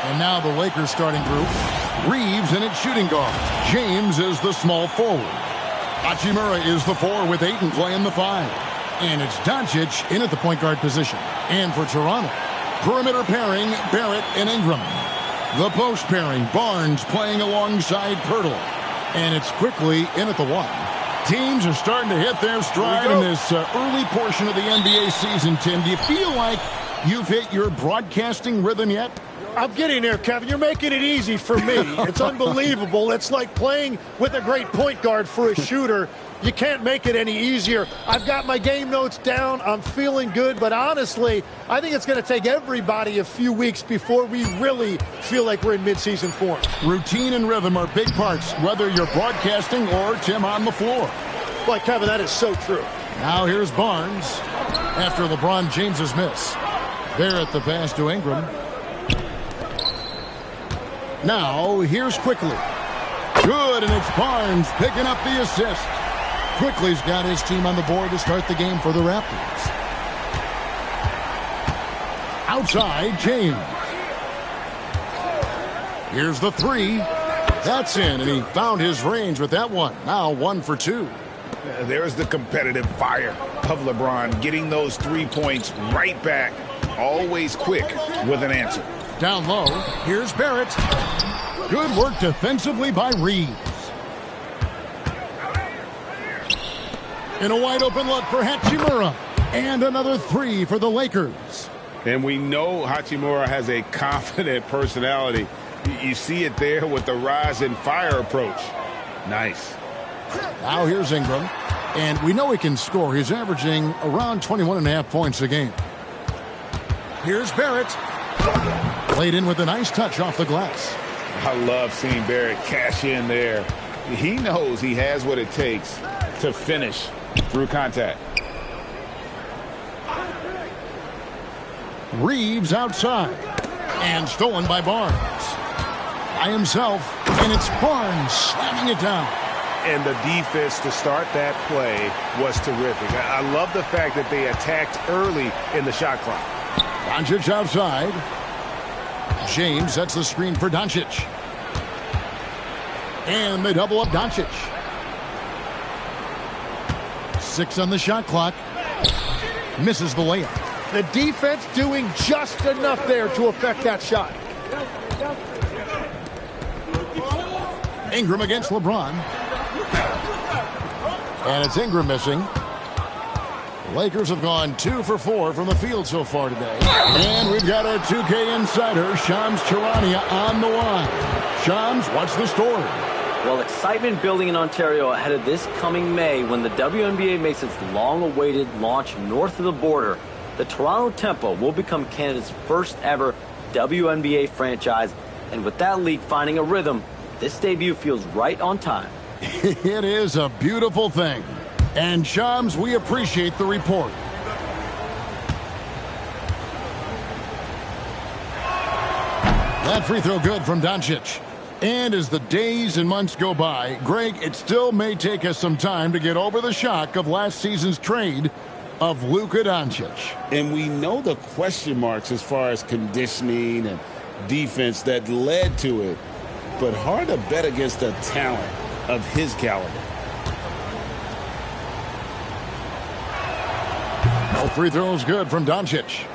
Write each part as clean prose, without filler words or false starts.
And now the Lakers starting group. Reeves in its shooting guard. James is the small forward. Hachimura is the 4 with Ayton playing the 5. And it's Doncic in at the point guard position. And for Toronto, perimeter pairing, Barrett and Ingram. The post pairing, Barnes playing alongside Pirtle. And it's quickly in at the 1. Teams are starting to hit their stride in this early portion of the NBA season, Tim. Do you feel like you've hit your broadcasting rhythm yet? I'm getting there, Kevin. You're making it easy for me. It's unbelievable. It's like playing with a great point guard for a shooter. You can't make it any easier. I've got my game notes down. I'm feeling good. But honestly, I think it's going to take everybody a few weeks before we really feel like we're in midseason form. Routine and rhythm are big parts, whether you're broadcasting or, Tim, on the floor. Boy, Kevin, that is so true. Now here's Barnes after LeBron James's miss. Barrett the pass to Ingram. Now, here's Quickly. Good, and it's Barnes picking up the assist. Quickly's got his team on the board to start the game for the Raptors. Outside, James. Here's the 3. That's in, and he found his range with that one. Now 1 for 2. There's the competitive fire of LeBron, getting those 3 points right back. Always quick with an answer. Down low, here's Barrett. Good work defensively by Reeves. And a wide open look for Hachimura. And another 3 for the Lakers. And we know Hachimura has a confident personality. You see it there with the rise and fire approach. Nice. Now here's Ingram. And we know he can score. He's averaging around 21.5 points a game. Here's Barrett. Played in with a nice touch off the glass. I love seeing Barrett cash in there. He knows he has what it takes to finish through contact. Reeves outside. And stolen by Barnes. By himself. And it's Barnes slamming it down. And the defense to start that play was terrific. I love the fact that they attacked early in the shot clock. Doncic outside. James sets the screen for Doncic. And they double up Doncic. 6 on the shot clock. Misses the layup. The defense doing just enough there to affect that shot. Ingram against LeBron. And it's Ingram missing. The Lakers have gone 2 for 4 from the field so far today. And we've got our 2K insider, Shams Charania, on the line. Shams, what's the story? Well, excitement building in Ontario ahead of this coming May when the WNBA makes its long-awaited launch north of the border. The Toronto Tempo will become Canada's first ever WNBA franchise. And with that league finding a rhythm, this debut feels right on time. It is a beautiful thing. And Shams, we appreciate the report. That free throw good from Doncic. And as the days and months go by, Greg, it still may take us some time to get over the shock of last season's trade of Luka Doncic. And we know the question marks as far as conditioning and defense that led to it. But hard to bet against a talent of his caliber. No free throws good from Doncic.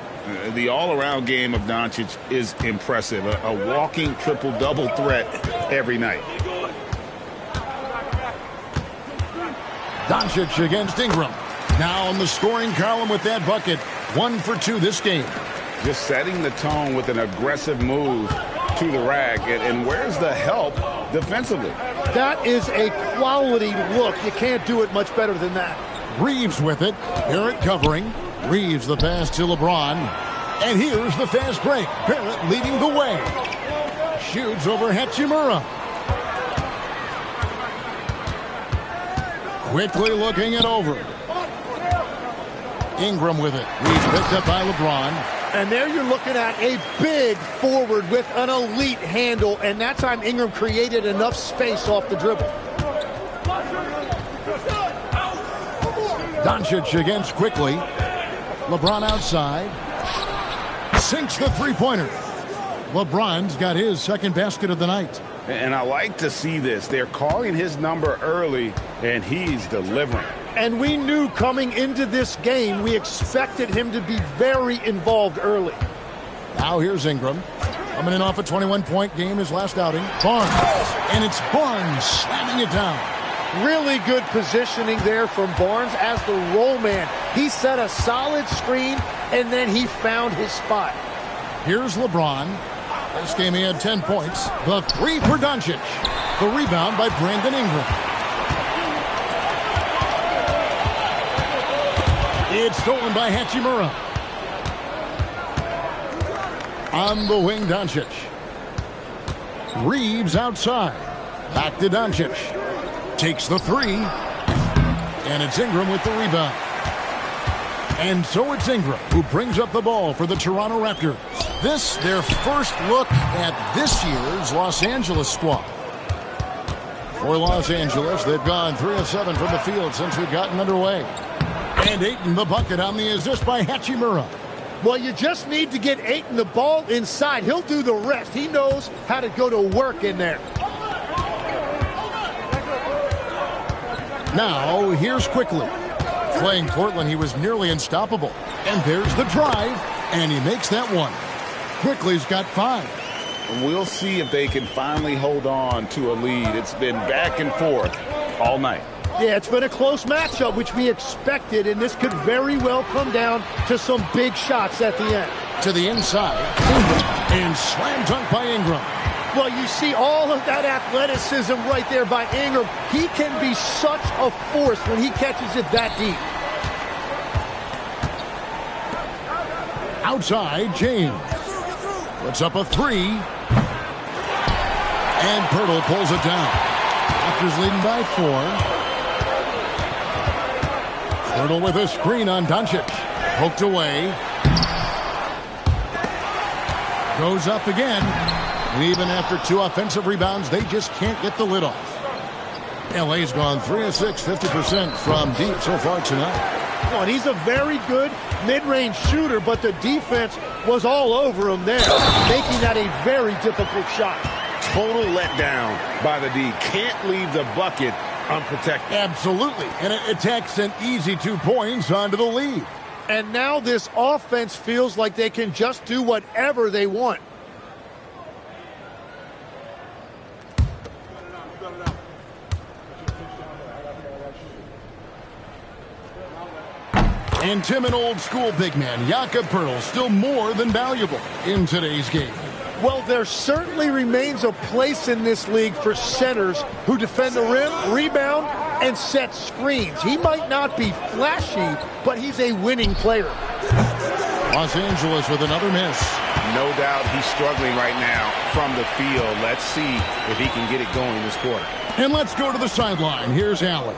The all-around game of Doncic is impressive. A walking triple-double threat every night. Doncic against Ingram. Now in the scoring column with that bucket. 1 for 2 this game. Just setting the tone with an aggressive move to the rack. And where's the help defensively? That is a quality look. You can't do it much better than that. Reeves with it. Barrett covering. Reeves the pass to LeBron. And here's the fast break. Barrett leading the way. Shoots over Hachimura. Quickly looking it over. Ingram with it. He's picked up by LeBron. And there you're looking at a big forward with an elite handle. And that time Ingram created enough space off the dribble. Doncic against Quickly. LeBron outside. Sinks the three-pointer. LeBron's got his second basket of the night. And I like to see this. They're calling his number early, and he's delivering. And we knew coming into this game, we expected him to be very involved early. Now here's Ingram. Coming in off a 21-point game his last outing. Barnes. And it's Barnes slamming it down. Really good positioning there from Barnes as the roll man. He set a solid screen, and then he found his spot. Here's LeBron. This game he had 10 points. The three for Doncic. The rebound by Brandon Ingram. It's stolen by Hachimura. On the wing, Doncic. Reeves outside. Back to Doncic. Takes the three. And it's Ingram with the rebound. And so it's Ingram who brings up the ball for the Toronto Raptors. This, their first look at this year's Los Angeles squad. For Los Angeles, they've gone 3 of 7 from the field since we've gotten underway. And Ayton the bucket on the assist by Hachimura. Well, you just need to get Ayton the ball inside. He'll do the rest. He knows how to go to work in there. Now, here's Quickly. Playing Portland, he was nearly unstoppable. And there's the drive, and he makes that one. Quickly's got 5. We'll see if they can finally hold on to a lead. It's been back and forth all night. Yeah, it's been a close matchup, which we expected, and this could very well come down to some big shots at the end. To the inside, Ingram, and slam dunk by Ingram. Well, you see all of that athleticism right there by Ingram. He can be such a force when he catches it that deep. Outside, James. Puts up a 3. And Pirtle pulls it down. Raptors leading by 4. Pirtle with a screen on Doncic. Poked away. Goes up again. And even after 2 offensive rebounds, they just can't get the lid off. LA's gone 3 of 6, 50% from deep so far tonight. Oh, and he's a very good mid-range shooter, but the defense was all over him there, making that a very difficult shot. Total letdown by the D. Can't leave the bucket unprotected. Absolutely. And it attacks an easy 2 points onto the lead. And now this offense feels like they can just do whatever they want. And Tim, an old-school big man, Jakob Pirtle, still more than valuable in today's game. Well, there certainly remains a place in this league for centers who defend the rim, rebound, and set screens. He might not be flashy, but he's a winning player. Los Angeles with another miss. No doubt he's struggling right now from the field. Let's see if he can get it going this quarter. And let's go to the sideline. Here's Allen.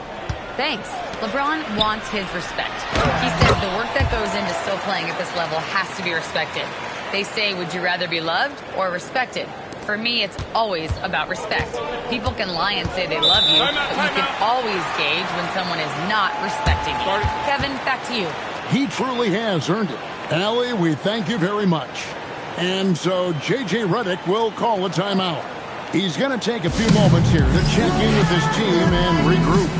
Thanks. LeBron wants his respect. He says the work that goes into still playing at this level has to be respected. They say, would you rather be loved or respected? For me, it's always about respect. People can lie and say they love you, but you can always gauge when someone is not respecting you. Kevin, back to you. He truly has earned it. Allie, we thank you very much. And so J.J. Redick will call a timeout. He's going to take a few moments here to check in with his team and regroup.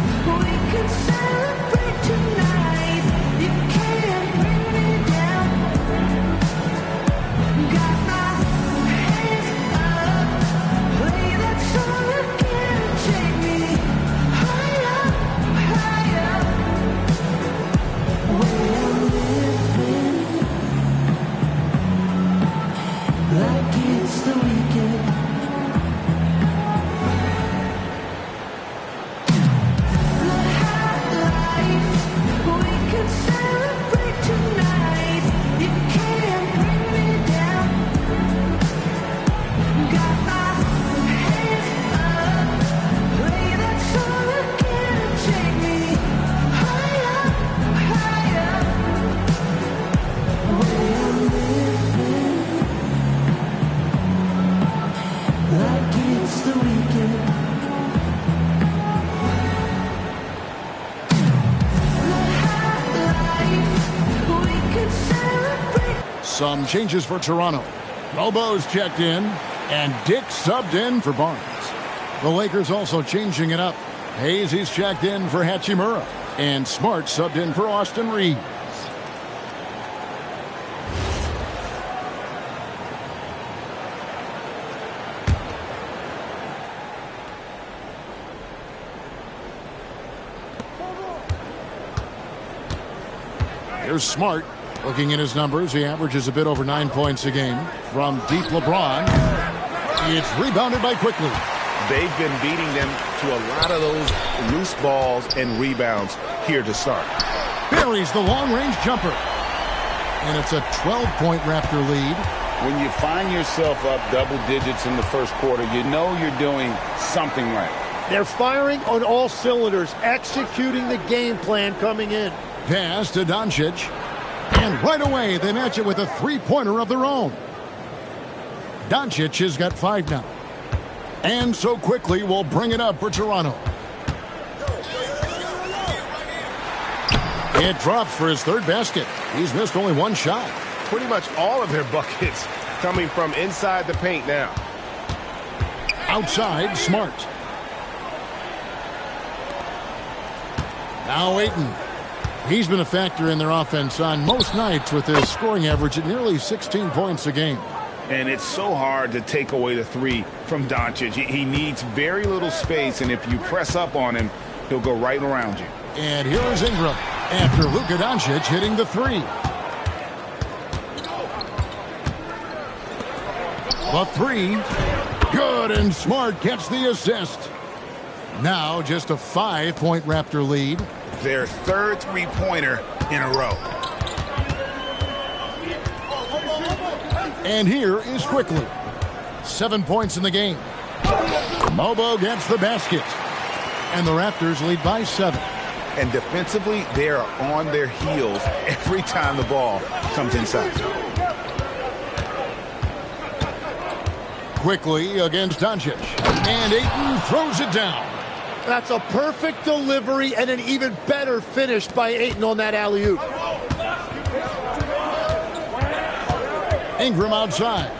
Some changes for Toronto. Lobo's checked in, and Dick subbed in for Barnes. The Lakers also changing it up. Hayes, he's checked in for Hachimura, and Smart subbed in for Austin Reeves. Here's Smart. Looking at his numbers, he averages a bit over 9 points a game. From deep LeBron, it's rebounded by Quickly. They've been beating them to a lot of those loose balls and rebounds here to start. Buries the long-range jumper. And it's a 12-point Raptor lead. When you find yourself up double digits in the first quarter, you know you're doing something right. They're firing on all cylinders, executing the game plan coming in. Pass to Doncic. And right away, they match it with a three-pointer of their own. Doncic has got 5 now. And so Quickly will bring it up for Toronto. It drops for his third basket. He's missed only 1 shot. Pretty much all of their buckets coming from inside the paint now. Outside, Smart. Now Ayton. He's been a factor in their offense on most nights with his scoring average at nearly 16 points a game. And it's so hard to take away the three from Doncic. He needs very little space, and if you press up on him, he'll go right around you. And here is Ingram after Luka Doncic hitting the 3. The 3. Good, and Smart gets the assist. Now just a 5-point Raptor lead. Their third three-pointer in a row. And here is Quickly. 7 points in the game. Mobo gets the basket. And the Raptors lead by 7. And defensively, they are on their heels every time the ball comes inside. Quickly against Doncic. And Ayton throws it down. That's a perfect delivery and an even better finish by Ayton on that alley-oop. Ingram outside.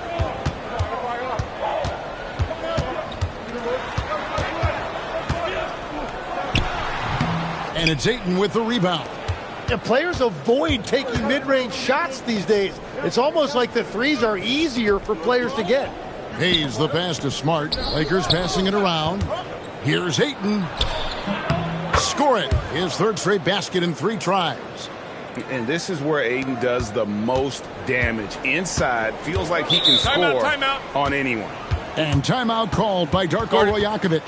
And it's Ayton with the rebound. And players avoid taking mid-range shots these days. It's almost like the threes are easier for players to get. Hayes the pass to Smart. Lakers passing it around. Here's Ayton. Score it. His third straight basket in 3 tries. And this is where Ayton does the most damage. Inside, feels like he can score on anyone. And timeout called by Darko Rajakovic.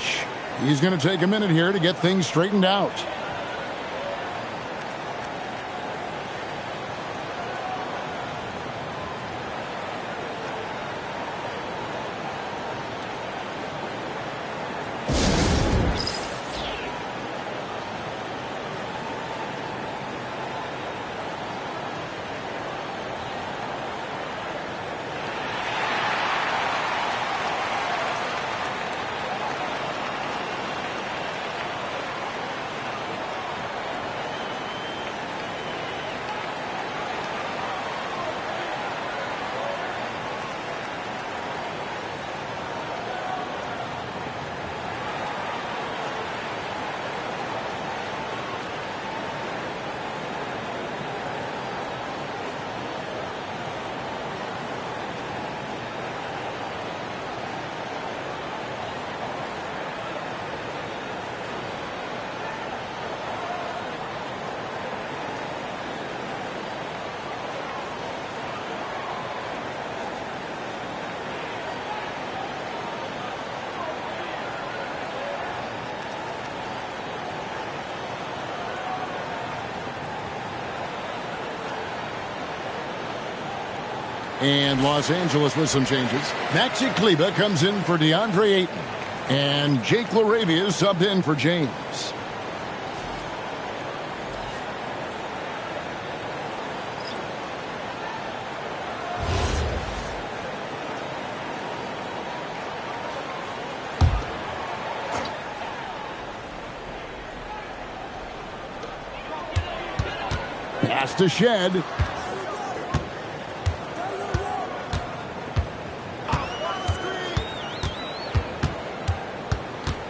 He's going to take a minute here to get things straightened out. And Los Angeles with some changes. Maxi Kleber comes in for DeAndre Ayton. And Jake LaRavia is subbed in for James. Pass to Shed.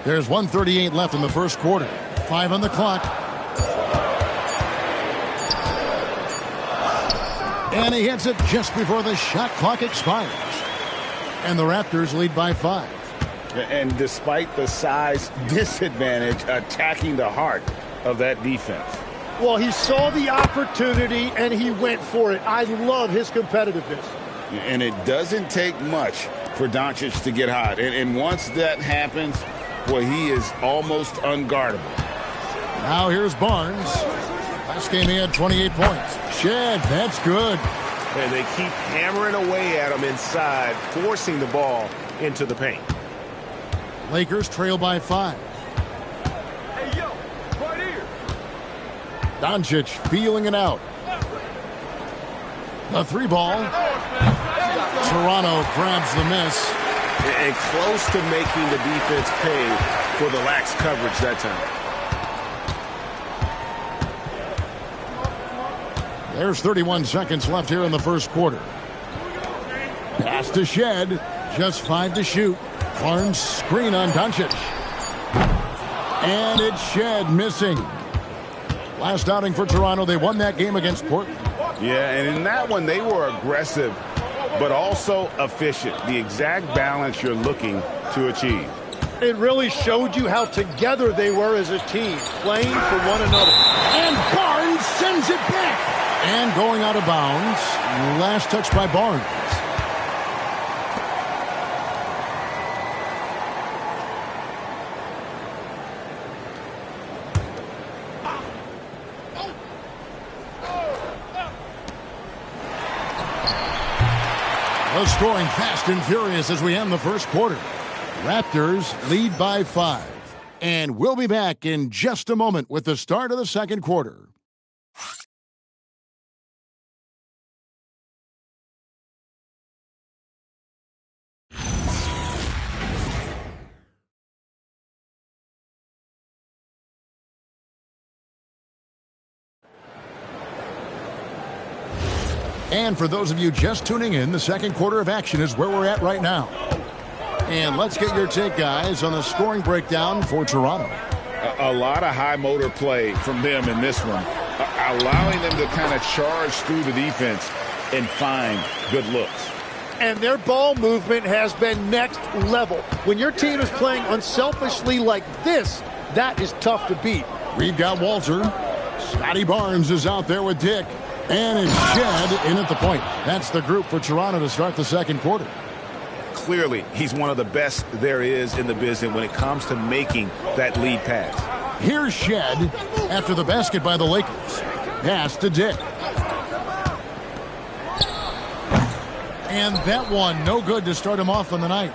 There's 1:38 left in the first quarter. 5 on the clock. And he hits it just before the shot clock expires. And the Raptors lead by 5. And despite the size disadvantage, attacking the heart of that defense. Well, he saw the opportunity, and he went for it. I love his competitiveness. And it doesn't take much for Doncic to get hot. And once that happens, well, he is almost unguardable. Now here's Barnes. Last game he had 28 points. Shed, that's good. And they keep hammering away at him inside, forcing the ball into the paint. Lakers trail by 5. Hey, yo, right here. Doncic feeling it out. The 3 ball. Toronto grabs the miss. And close to making the defense pay for the lax coverage that time. There's 31 seconds left here in the first quarter. Pass to Shed. Just 5 to shoot. Barnes screen on Doncic. And it's Shed missing. Last outing for Toronto, they won that game against Portland. Yeah, and in that one, they were aggressive, but also efficient. The exact balance you're looking to achieve. It really showed you how together they were as a team, playing for one another. And Barnes sends it back. And going out of bounds. Last touch by Barnes. The scoring fast and furious as we end the first quarter. Raptors lead by 5. And we'll be back in just a moment with the start of the second quarter. And for those of you just tuning in, the second quarter of action is where we're at right now. And let's get your take, guys, on the scoring breakdown for Toronto. A lot of high motor play from them in this one, allowing them to kind of charge through the defense and find good looks. And their ball movement has been next level. When your team is playing unselfishly like this, that is tough to beat. We've got Walter. Scotty Barnes is out there with Dick. And it's Shed in at the point. That's the group for Toronto to start the second quarter. Clearly, he's one of the best there is in the business when it comes to making that lead pass. Here's Shed after the basket by the Lakers. Pass to Dick. And that one, no good to start him off on the night.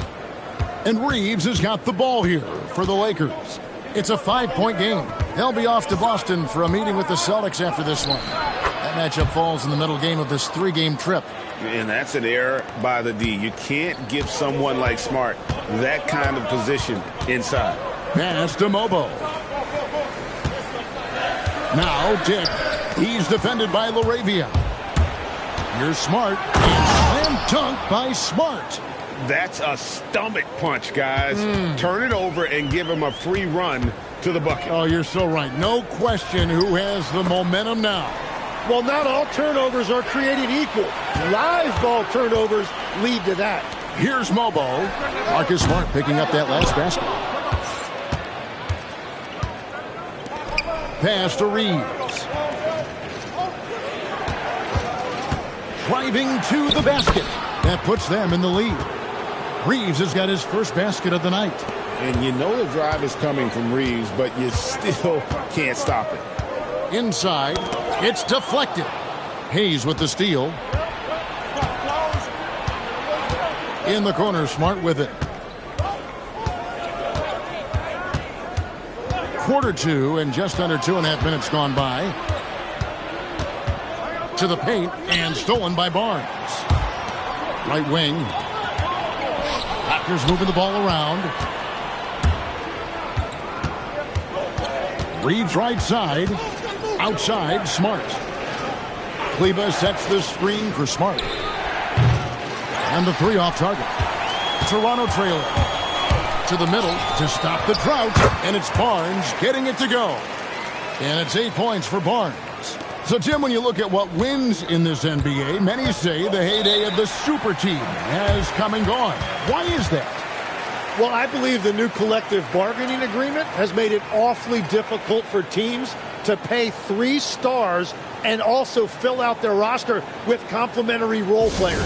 And Reeves has got the ball here for the Lakers. It's a 5-point game. They'll be off to Boston for a meeting with the Celtics after this one. That matchup falls in the middle game of this 3-game trip. And that's an error by the D. You can't give someone like Smart that kind of position inside. Pass to Mobo. Now Dick. He's defended by LaRavia. Here's Smart. And slam dunk by Smart. That's a stomach punch, guys. Turn it over and give him a free run to the bucket. Oh, you're so right. No question who has the momentum now. Well, not all turnovers are created equal. Live ball turnovers lead to that. Here's Mobo. Marcus Smart picking up that last basket. Pass to Reeves. Driving to the basket. That puts them in the lead. Reeves has got his first basket of the night. And you know the drive is coming from Reeves, but you still can't stop it. Inside, it's deflected. Hayes with the steal. In the corner, Smart with it. Quarter 2 and just under 2.5 minutes gone by. To the paint and stolen by Barnes. Right wing. Raptors moving the ball around. Reeves right side. Outside, Smart. Kleba sets the screen for Smart. And the 3 off target. Toronto trailing. to the middle to stop the drought, and it's Barnes getting it to go. And it's 8 points for Barnes. So, Tim, when you look at what wins in this NBA, many say the heyday of the super team has come and gone. Why is that? Well, I believe the new collective bargaining agreement has made it awfully difficult for teams to pay 3 stars and also fill out their roster with complementary role players.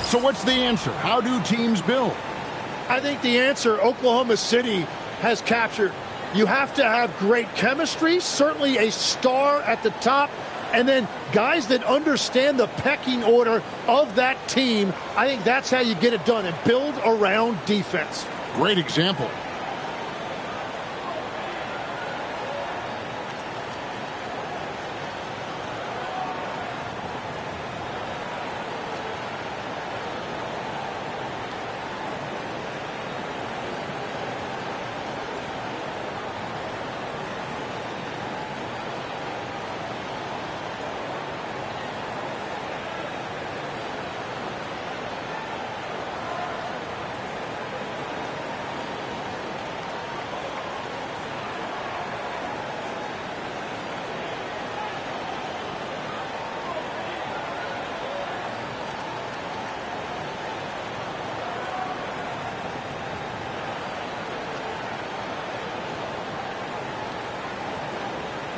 So what's the answer? How do teams build? I think the answer Oklahoma City has captured. You have to have great chemistry, certainly a star at the top, and then guys that understand the pecking order of that team. I think that's how you get it done and build around defense. Great example.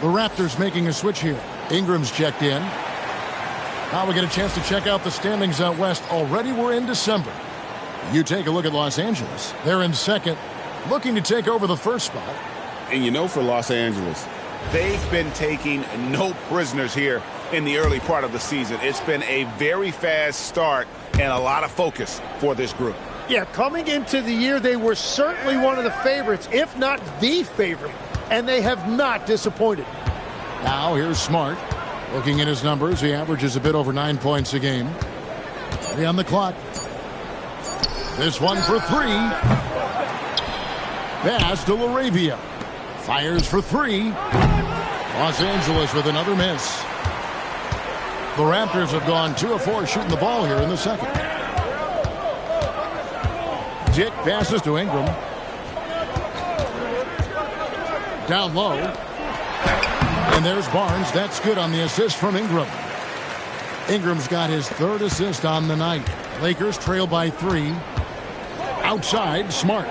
The Raptors making a switch here. Ingram's checked in. Now we get a chance to check out the standings out west. Already we're in December. You take a look at Los Angeles. They're in second, looking to take over the first spot. And you know, for Los Angeles, They've been taking no prisoners here in the early part of the season. It's been a very fast start and a lot of focus for this group. Yeah, coming into the year, they were certainly one of the favorites, if not the favorite, and they have not disappointed. Now here's Smart. Looking at his numbers, he averages a bit over 9 points a game. 3 on the clock. This one for 3. Pass to LaRavia. Fires for 3. Los Angeles with another miss. The Raptors have gone 2 of 4 shooting the ball here in the second. Dick passes to Ingram. Down low. And there's Barnes. That's good on the assist from Ingram. Ingram's got his 3rd assist on the night. Lakers trail by 3. Outside, Smart.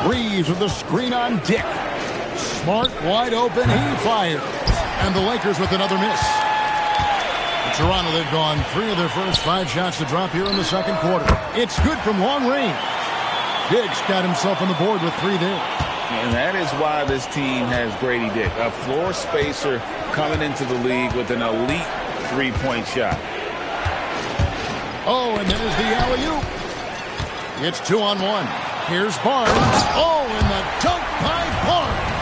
Reeves with the screen on Dick. Smart wide open. He fires. And the Lakers with another miss. In Toronto, they've gone 3 of their first 5 shots to drop here in the second quarter. It's good from long range. Dick's got himself on the board with 3 there. And that is why this team has Grady Dick, a floor spacer coming into the league with an elite 3-point shot. Oh, and there's the alley-oop. It's 2-on-1. Here's Barnes. Oh, and the dunk by Barnes.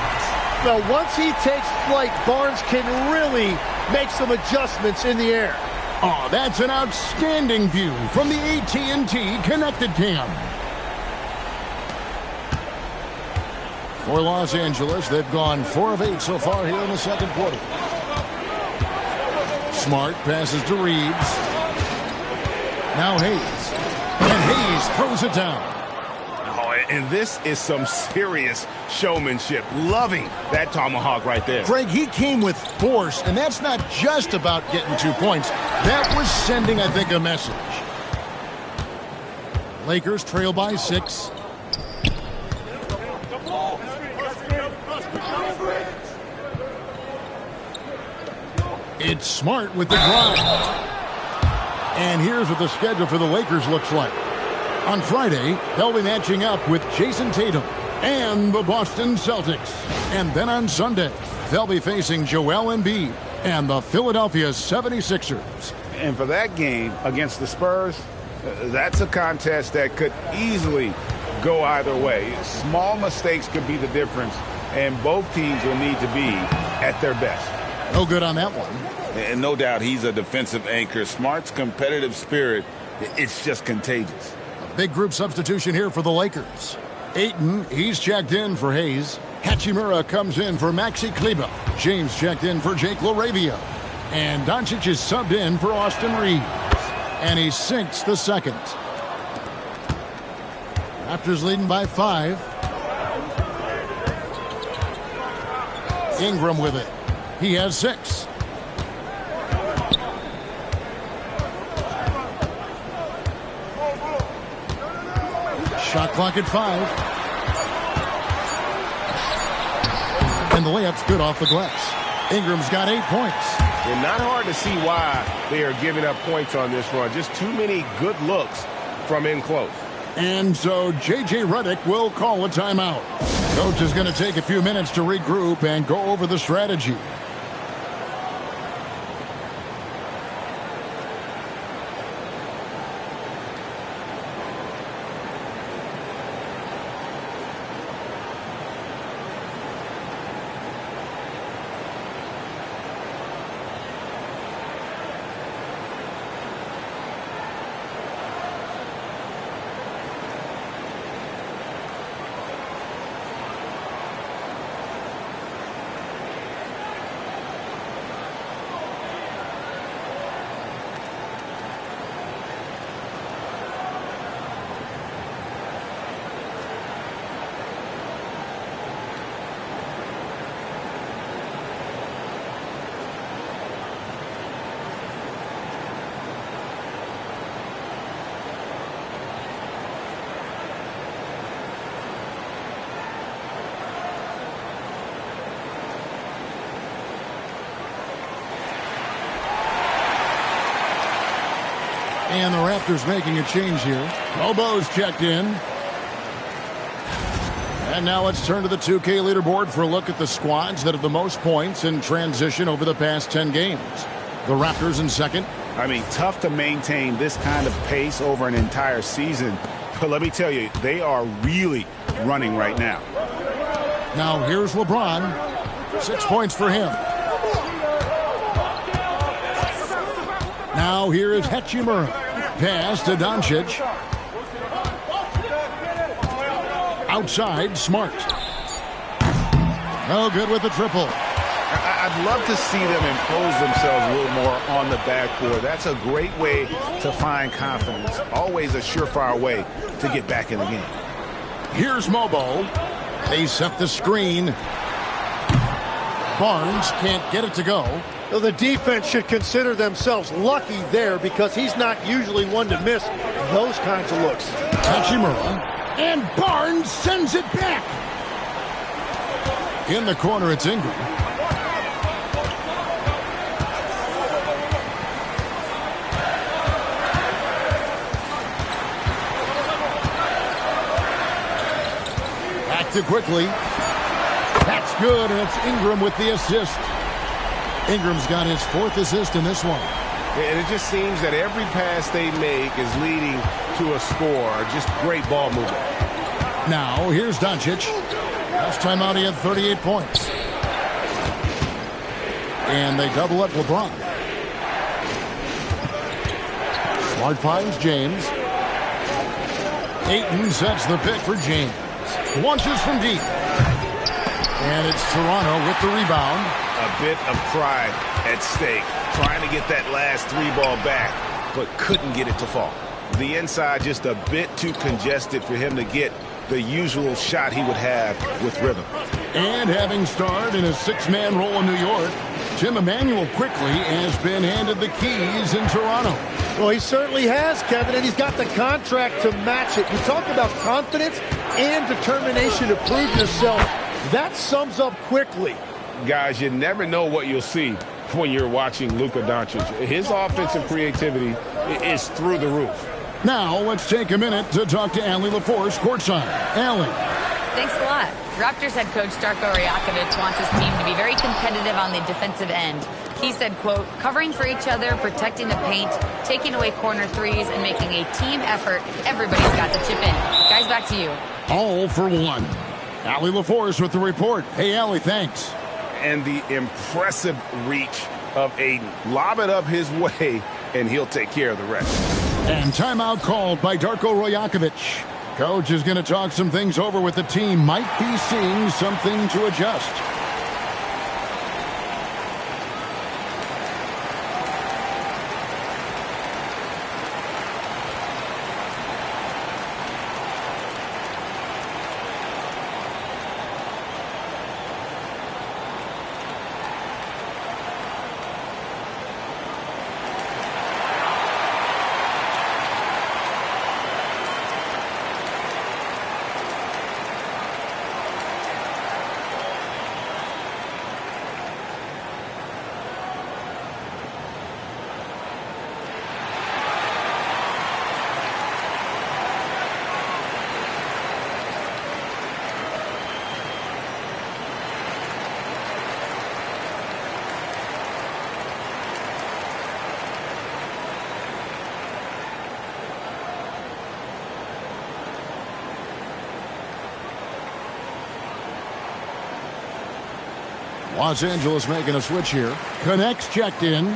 Now, once he takes flight, Barnes can really make some adjustments in the air. Oh, that's an outstanding view from the AT&T Connected Cam. For Los Angeles, they've gone 4 of 8 so far here in the second quarter. Smart passes to Reeves. Now Hayes. And Hayes throws it down. Oh, and this is some serious showmanship. Loving that tomahawk right there. Greg, he came with force, and that's not just about getting 2 points. That was sending, I think, a message. Lakers trail by 6. It's Smart with the drive. And here's what the schedule for the Lakers looks like. On Friday, they'll be matching up with Jason Tatum and the Boston Celtics. And then on Sunday, they'll be facing Joel Embiid and the Philadelphia 76ers. And for that game against the Spurs, that's a contest that could easily go either way. Small mistakes could be the difference, and both teams will need to be at their best. No good on that one. And no doubt he's a defensive anchor. Smart's competitive spirit, it's just contagious. A big group substitution here for the Lakers. Ayton, he's checked in for Hayes. Hachimura comes in for Maxi Kleber. James checked in for Jake LaRavia. And Doncic is subbed in for Austin Reeves. And he sinks the second. Raptors leading by 5. Ingram with it. He has 6. Shot clock at 5. And the layup's good off the glass. Ingram's got 8 points. And not hard to see why they are giving up points on this run. Just too many good looks from in close. And so J.J. Redick will call a timeout. Coach is going to take a few minutes to regroup and go over the strategy. And the Raptors making a change here. Bobo's checked in. And now let's turn to the 2K leaderboard for a look at the squads that have the most points in transition over the past 10 games. The Raptors in second. I mean, tough to maintain this kind of pace over an entire season. But let me tell you, they are really running right now. Now here's LeBron. 6 points for him. Now here is Hachimura. Pass to Doncic. Outside, Smart. No good with the triple. I'd love to see them impose themselves a little more on the backboard. That's a great way to find confidence. Always a surefire way to get back in the game. Here's Mobo. They set the screen. Barnes can't get it to go. Well, the defense should consider themselves lucky there because he's not usually one to miss those kinds of looks. Hachimura. And Barnes sends it back. In the corner, it's Ingram. Back to quickly. That's good, and it's Ingram with the assist. Ingram's got his 4th assist in this one. And it just seems that every pass they make is leading to a score. Just great ball movement. Now, here's Doncic. Last time out, he had 38 points. And they double up LeBron. Smart finds James. Ayton sets the pick for James. Launches from deep. And it's Toronto with the rebound. A bit of pride at stake. Trying to get that last 3-ball back, but couldn't get it to fall. The inside just a bit too congested for him to get the usual shot he would have with rhythm. And having starred in a 6-man role in New York, Tim Emanuel quickly has been handed the keys in Toronto. Well, he certainly has, Kevin, and he's got the contract to match it. You talk about confidence and determination to prove yourself. That sums up quickly. Guys, you never know what you'll see when you're watching Luka Doncic. His offensive creativity is through the roof. Now, let's take a minute to talk to Allie LaForce courtside. Allie. Thanks a lot. Raptors head coach Darko Rajakovic wants his team to be very competitive on the defensive end. He said, quote, covering for each other, protecting the paint, taking away corner threes, and making a team effort. Everybody's got to chip in. Guys, back to you. All for one. Allie LaForce with the report. Hey, Allie, thanks. And the impressive reach of Ayton. Lob it up his way, and he'll take care of the rest. And timeout called by Darko Rajakovic. Coach is going to talk some things over with the team. Might be seeing something to adjust. Los Angeles making a switch here. Connects, checked in.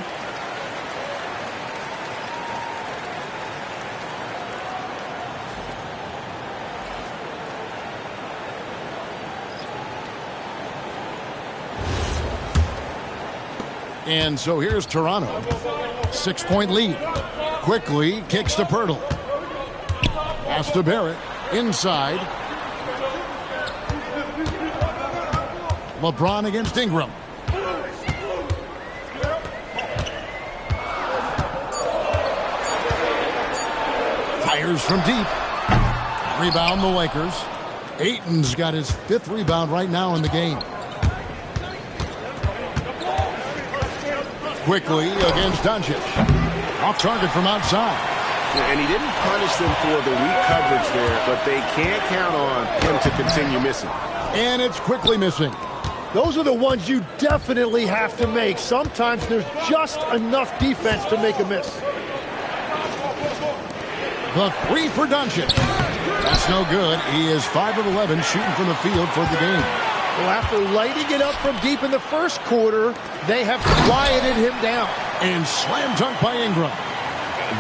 And so here's Toronto. 6-point lead. Quickly kicks to Pirtle. Pass to Barrett. Inside. LeBron against Ingram. Fires from deep. Rebound the Lakers. Ayton's got his 5th rebound right now in the game. Quickly against Doncic. Off target from outside. And he didn't punish them for the weak coverage there, but they can't count on him to continue missing. And it's quickly missing. Those are the ones you definitely have to make. Sometimes there's just enough defense to make a miss. The 3 for Doncic. That's no good. He is 5 of 11 shooting from the field for the game. Well, after lighting it up from deep in the first quarter, they have quieted him down. And slam dunk by Ingram.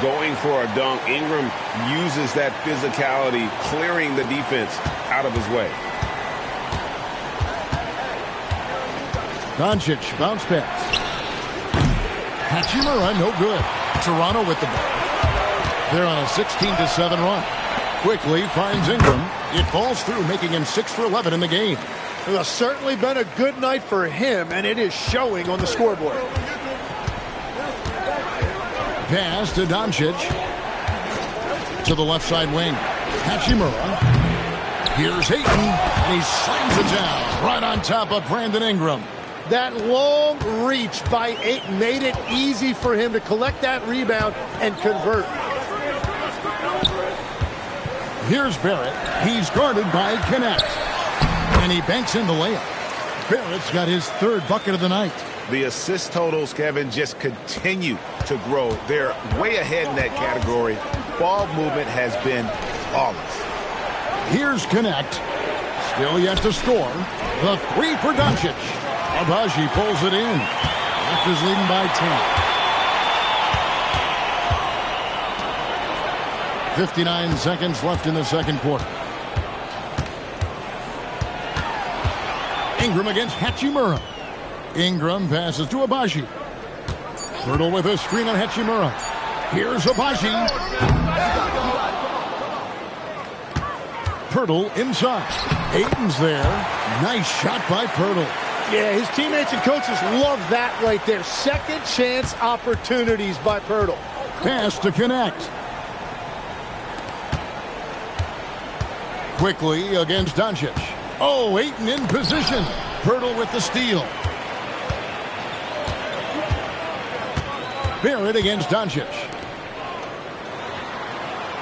Going for a dunk, Ingram uses that physicality, clearing the defense out of his way. Doncic, bounce pass. Hachimura, no good. Toronto with the ball. They're on a 16-7 run. Quickly finds Ingram. It falls through, making him 6 for 11 in the game. It has certainly been a good night for him, and it is showing on the scoreboard. Pass to Doncic. To the left side wing. Hachimura. Here's Ayton, and he slams it down right on top of Brandon Ingram. That long reach by Ayton made it easy for him to collect that rebound and convert. Here's Barrett. He's guarded by Connect. And he banks in the layup. Barrett's got his 3rd bucket of the night. The assist totals, Kevin, just continue to grow. They're way ahead in that category. Ball movement has been flawless. Here's Connect. Still yet to score. The 3 for Doncic. Abaji pulls it in. Raptors leading by 10. 59 seconds left in the second quarter. Ingram against Hachimura. Ingram passes to Abaji. Pirtle with a screen on Hachimura. Here's Abaji. Pirtle inside. Ayton's there. Nice shot by Pirtle. Yeah, his teammates and coaches love that right there. Second chance opportunities by Pirtle. Pass to Connect. Quickly against Doncic. Oh, Ayton in position. Pirtle with the steal. Barrett against Doncic.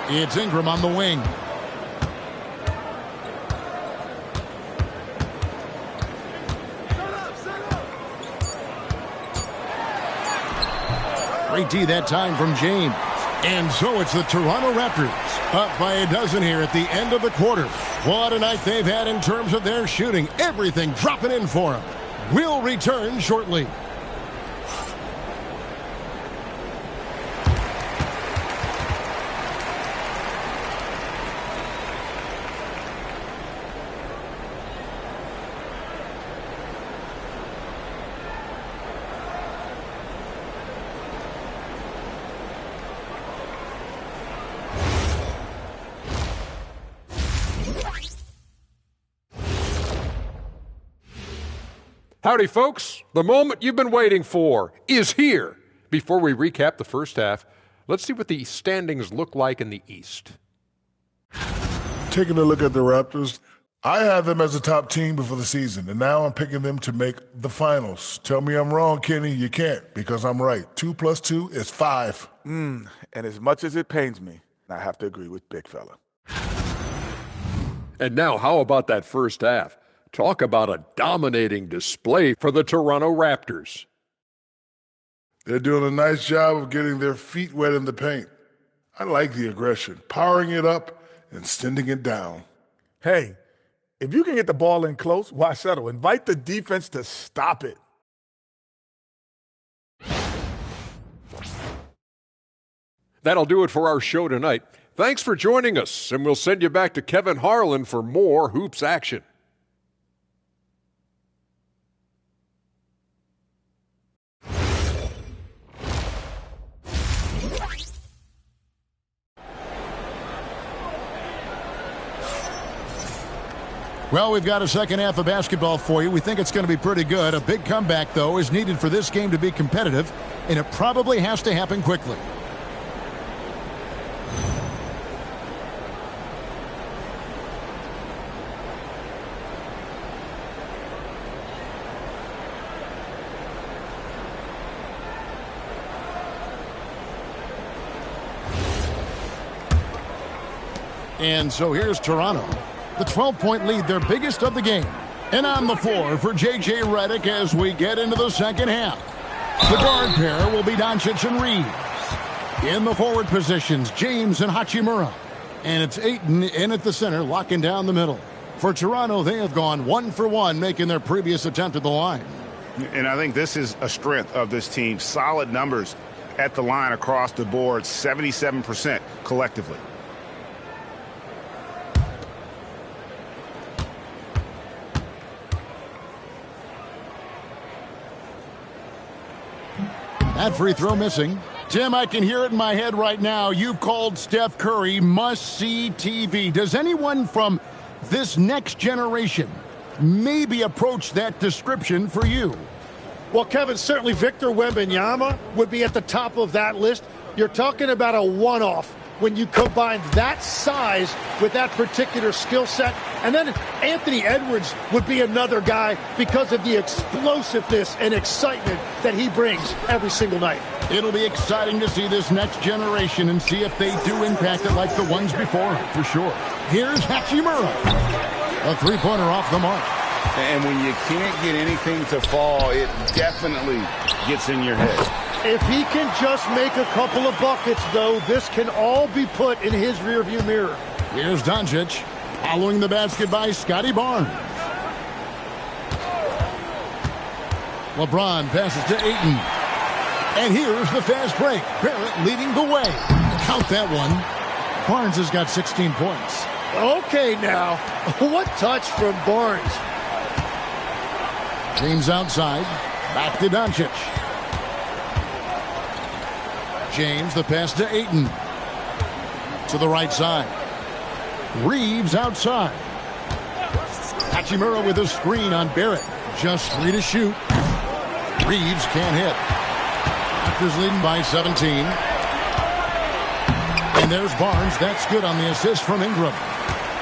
It's Ingram on the wing. Great D that time from James. And so it's the Toronto Raptors up by a dozen here at the end of the quarter. What a night they've had in terms of their shooting. Everything dropping in for them. We'll return shortly. Howdy, folks. The moment you've been waiting for is here. Before we recap the first half, let's see what the standings look like in the East. Taking a look at the Raptors, I had them as a top team before the season, and now I'm picking them to make the finals. Tell me I'm wrong, Kenny. You can't, because I'm right. 2 + 2 is 5. And as much as it pains me, I have to agree with Big Fella. And now, how about that first half? Talk about a dominating display for the Toronto Raptors. They're doing a nice job of getting their feet wet in the paint. I like the aggression, powering it up and sending it down. Hey, If you can get the ball in close, why settle? Invite the defense to stop it. That'll do it for our show tonight. Thanks for joining us, and we'll send you back to Kevin Harlan for more hoops action. Well, we've got a second half of basketball for you. We think it's going to be pretty good. A big comeback, though, is needed for this game to be competitive, and it probably has to happen quickly. And so here's Toronto. The 12-point lead, their biggest of the game. And on the floor for J.J. Redick as we get into the second half. The guard pair will be Doncic and Reeves. In the forward positions, James and Hachimura. And it's Ayton in at the center, locking down the middle. For Toronto, they have gone 1 for 1, making their previous attempt at the line. And I think this is a strength of this team. Solid numbers at the line across the board, 77% collectively. That free throw missing. Tim, I can hear it in my head right now. You've called Steph Curry must-see TV. Does anyone from this next generation maybe approach that description for you? Well, Kevin, certainly Victor Wembanyama would be at the top of that list. You're talking about a one-off when you combine that size with that particular skill set. And then Anthony Edwards would be another guy because of the explosiveness and excitement that he brings every single night. It'll be exciting to see this next generation and see if they do impact it like the ones before, for sure. Here's Hachimura. A three-pointer off the mark. And when you can't get anything to fall, it definitely gets in your head. If he can just make a couple of buckets, though, this can all be put in his rearview mirror. Here's Doncic, following the basket by Scotty Barnes. LeBron passes to Ayton. And here's the fast break. Barrett leading the way. Count that one. Barnes has got 16 points. Okay, now. What touch from Barnes. James outside. Back to Doncic. James, the pass to Ayton. To the right side. Reeves outside. Hachimura with a screen on Barrett. Just 3 to shoot. Reeves can't hit. Raptors leading by 17. And there's Barnes. That's good on the assist from Ingram.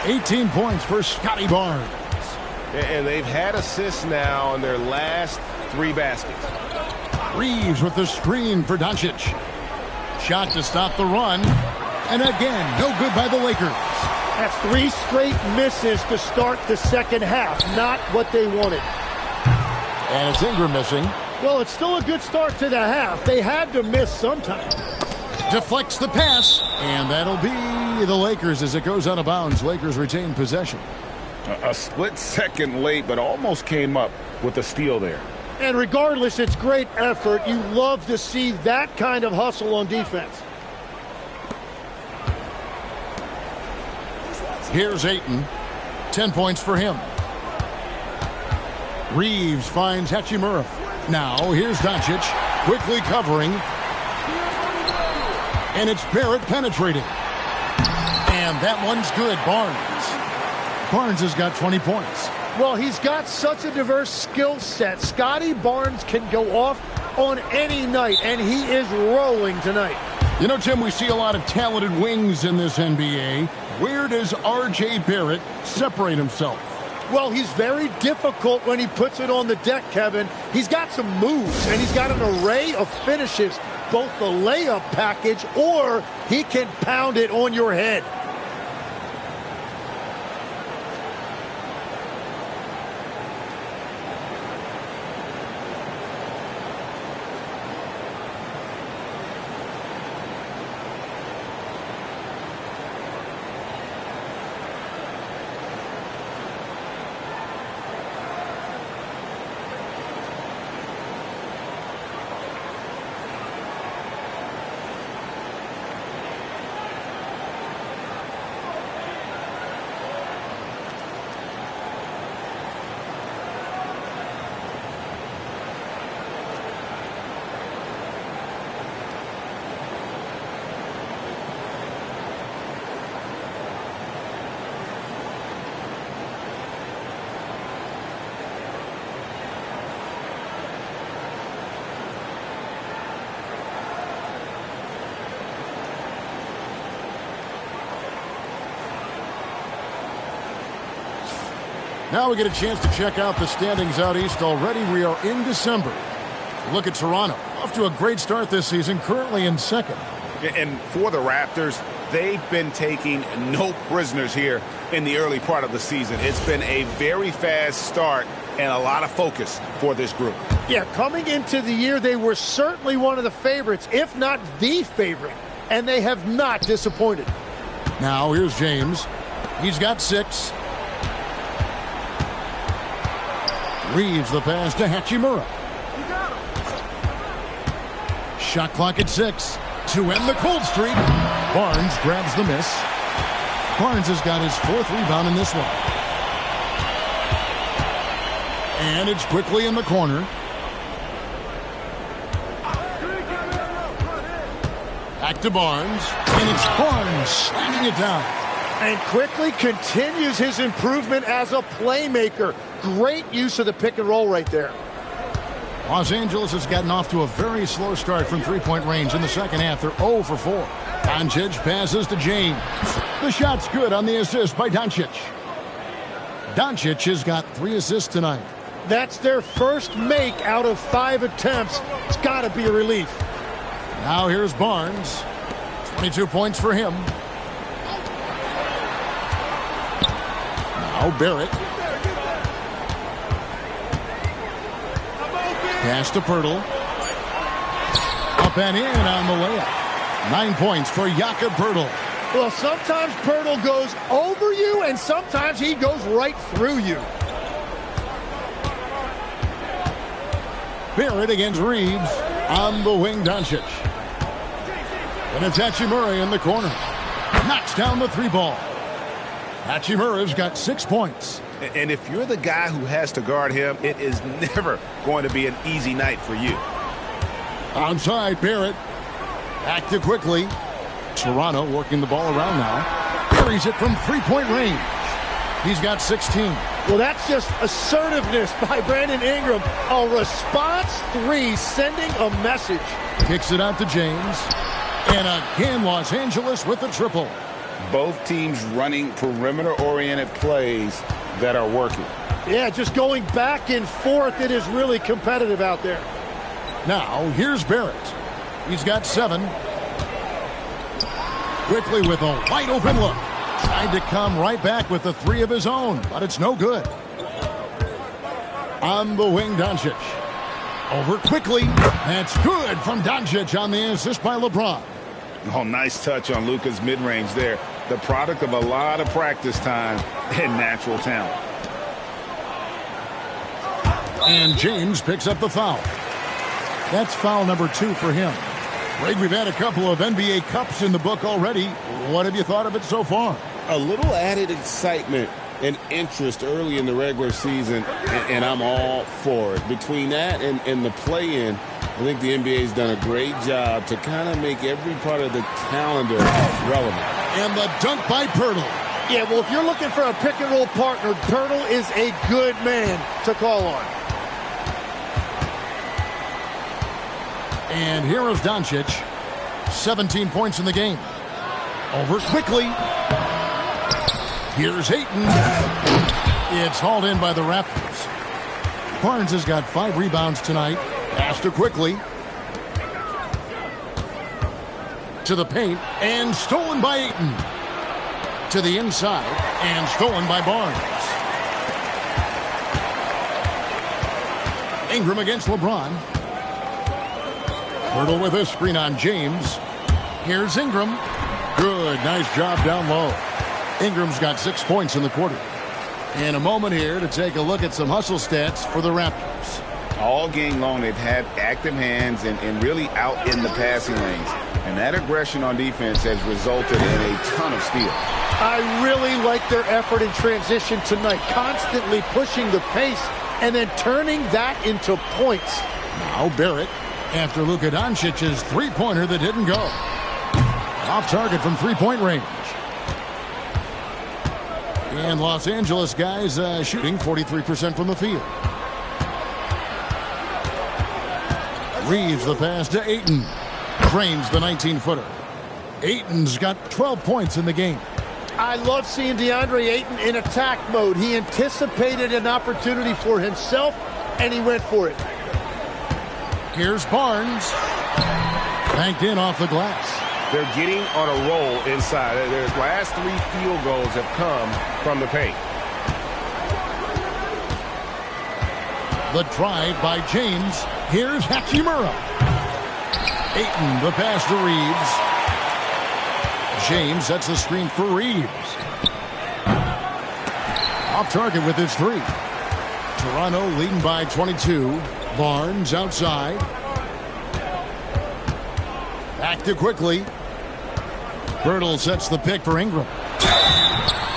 18 points for Scotty Barnes. And they've had assists now in their last 3 baskets. Reeves with the screen for Doncic. Shot to stop the run. And again, no good by the Lakers. That's 3 straight misses to start the second half. Not what they wanted. And it's Ingram missing. Well, it's still a good start to the half. They had to miss sometime. Deflects the pass. And that'll be the Lakers as it goes out of bounds. Lakers retain possession. A split second late, but almost came up with a steal there. And regardless, it's great effort. You love to see that kind of hustle on defense. Here's Ayton. 10 points for him. Reeves finds Hachimura. Now, here's Doncic. Quickly covering. And it's Barrett penetrating. And that one's good. Barnes has got 20 points. Well, he's got such a diverse skill set. Scotty Barnes can go off on any night, and he is rolling tonight. You know, Tim, we see a lot of talented wings in this NBA. Where does R.J. Barrett separate himself? Well, he's very difficult when he puts it on the deck, Kevin. He's got some moves, and he's got an array of finishes, both the layup package or he can pound it on your head. Now we get a chance to check out the standings out east already. We are in December. Look at Toronto. Off to a great start this season, currently in second. And for the Raptors, they've been taking no prisoners here in the early part of the season. It's been a very fast start and a lot of focus for this group. Yeah, coming into the year, they were certainly one of the favorites, if not the favorite, and they have not disappointed. Now here's James. He's got 6. Reeves the pass to Hachimura. Shot clock at 6 to end the cold streak. Barnes grabs the miss. Barnes has got his 4th rebound in this one. And it's quickly in the corner. Back to Barnes. And it's Barnes slamming it down. And quickly continues his improvement as a playmaker. Great use of the pick and roll right there. Los Angeles has gotten off to a very slow start from three-point range in the second half. They're 0 for 4. Doncic passes to James. The shot's good on the assist by Doncic. Doncic has got 3 assists tonight. That's their first make out of 5 attempts. It's got to be a relief. Now here's Barnes. 22 points for him. Now Barrett. Pass to Pirtle. Up and in on the layup. 9 points for Jakob Pirtle. Well, sometimes Pirtle goes over you, and sometimes he goes right through you. Barrett against Reeves. On the wing, Doncic. And it's Hachimura in the corner. Knocks down the 3 ball. Hachimura's got 6 points. And if you're the guy who has to guard him, it is never going to be an easy night for you. Outside, Barrett. Back to quickly. Toronto working the ball around now. Buries it from 3-point range. He's got 16. Well, that's just assertiveness by Brandon Ingram. A response 3, sending a message. Kicks it out to James. And again, Los Angeles with the triple. Both teams running perimeter-oriented plays that are working. Yeah, just going back and forth. It is really competitive out there. Now, here's Barrett. He's got 7. Quickly with a wide-open look. Tried to come right back with the 3 of his own, but it's no good. On the wing, Doncic. Over quickly. That's good from Doncic on the assist by LeBron. Oh, nice touch on Luka's mid-range there. The product of a lot of practice time and natural talent. And James picks up the foul. That's foul number 2 for him. Greg, we've had a couple of NBA Cups in the book already. What have you thought of it so far? A little added excitement and interest early in the regular season, and I'm all for it. Between that and the play-in, I think the NBA's done a great job to kind of make every part of the calendar relevant. And the dunk by Pirtle. Yeah, well, if you're looking for a pick-and-roll partner, Pirtle is a good man to call on. And here is Doncic. 17 points in the game. Over quickly. Here's Ayton. It's hauled in by the Raptors. Barnes has got 5 rebounds tonight. Pass to quickly. To the paint. And stolen by Ayton. To the inside. And stolen by Barnes. Ingram against LeBron. Pirtle with a screen on James. Here's Ingram. Good. Nice job down low. Ingram's got 6 points in the quarter. And a moment here to take a look at some hustle stats for the Raptors. All game long, they've had active hands and really out in the passing lanes. And that aggression on defense has resulted in a ton of steals. I really like their effort in transition tonight. Constantly pushing the pace and then turning that into points. Now Barrett. After Luka Doncic's 3-pointer that didn't go. Off target from 3-point range. And Los Angeles guys shooting 43% from the field. Reeves the pass to Ayton. Drains the 19-footer. Ayton's got 12 points in the game. I love seeing DeAndre Ayton in attack mode. He anticipated an opportunity for himself, and he went for it. Here's Barnes. Banked in off the glass. They're getting on a roll inside. Their last 3 field goals have come from the paint. The drive by James. Here's Hachimura. Ayton, the pass to Reeves. James sets the screen for Reeves. Off target with his 3. Toronto leading by 22. Barnes outside. Back to quickly. Birtle sets the pick for Ingram.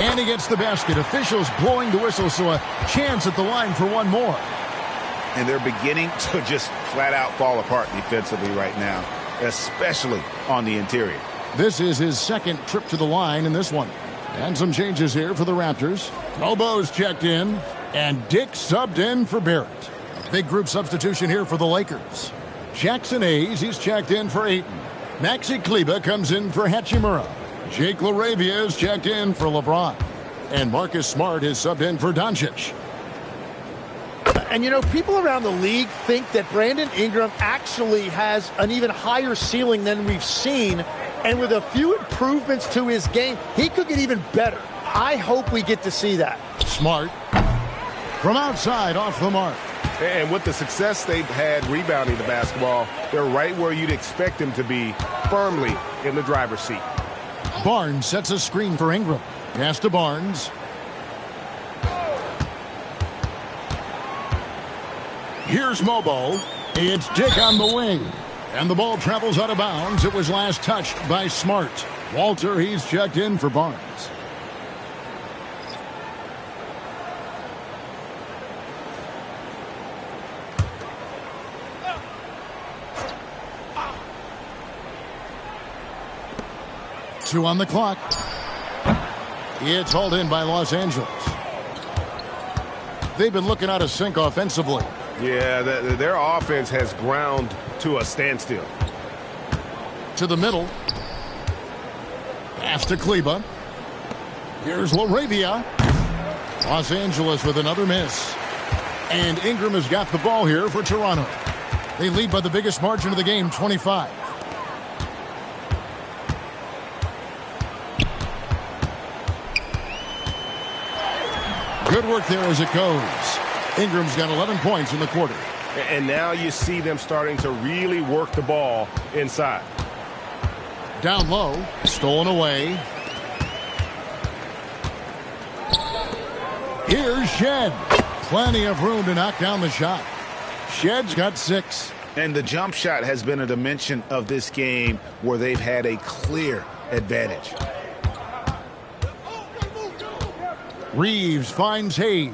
And he gets the basket. Officials blowing the whistle, so a chance at the line for one more. And they're beginning to just flat out fall apart defensively right now, especially on the interior. This is his second trip to the line in this one. And some changes here for the Raptors. Lobo's checked in, and Dick subbed in for Barrett. A big group substitution here for the Lakers. Jackson Hayes, he's checked in for Ayton. Maxi Kleber comes in for Hachimura. Jake LaRavia is checked in for LeBron. And Marcus Smart is subbed in for Doncic. And, you know, people around the league think that Brandon Ingram actually has an even higher ceiling than we've seen. And with a few improvements to his game, he could get even better. I hope we get to see that. Smart. From outside, off the mark. And with the success they've had rebounding the basketball, they're right where you'd expect them to be, firmly in the driver's seat. Barnes sets a screen for Ingram. Pass to Barnes. Here's Mobo. It's Dick on the wing. And the ball travels out of bounds. It was last touched by Smart. Walter, he's checked in for Barnes. Two on the clock. It's hauled in by Los Angeles. They've been looking out of sync offensively. Yeah, their offense has ground to a standstill. To the middle. Pass to Kleber. Here's LaRavia. Los Angeles with another miss. And Ingram has got the ball here for Toronto. They lead by the biggest margin of the game, 25. Good work there as it goes. Ingram's got 11 points in the quarter. And now you see them starting to really work the ball inside. Down low, stolen away. Here's Shed. Plenty of room to knock down the shot. Shed's got 6. And the jump shot has been a dimension of this game where they've had a clear advantage. Reeves finds Hayes.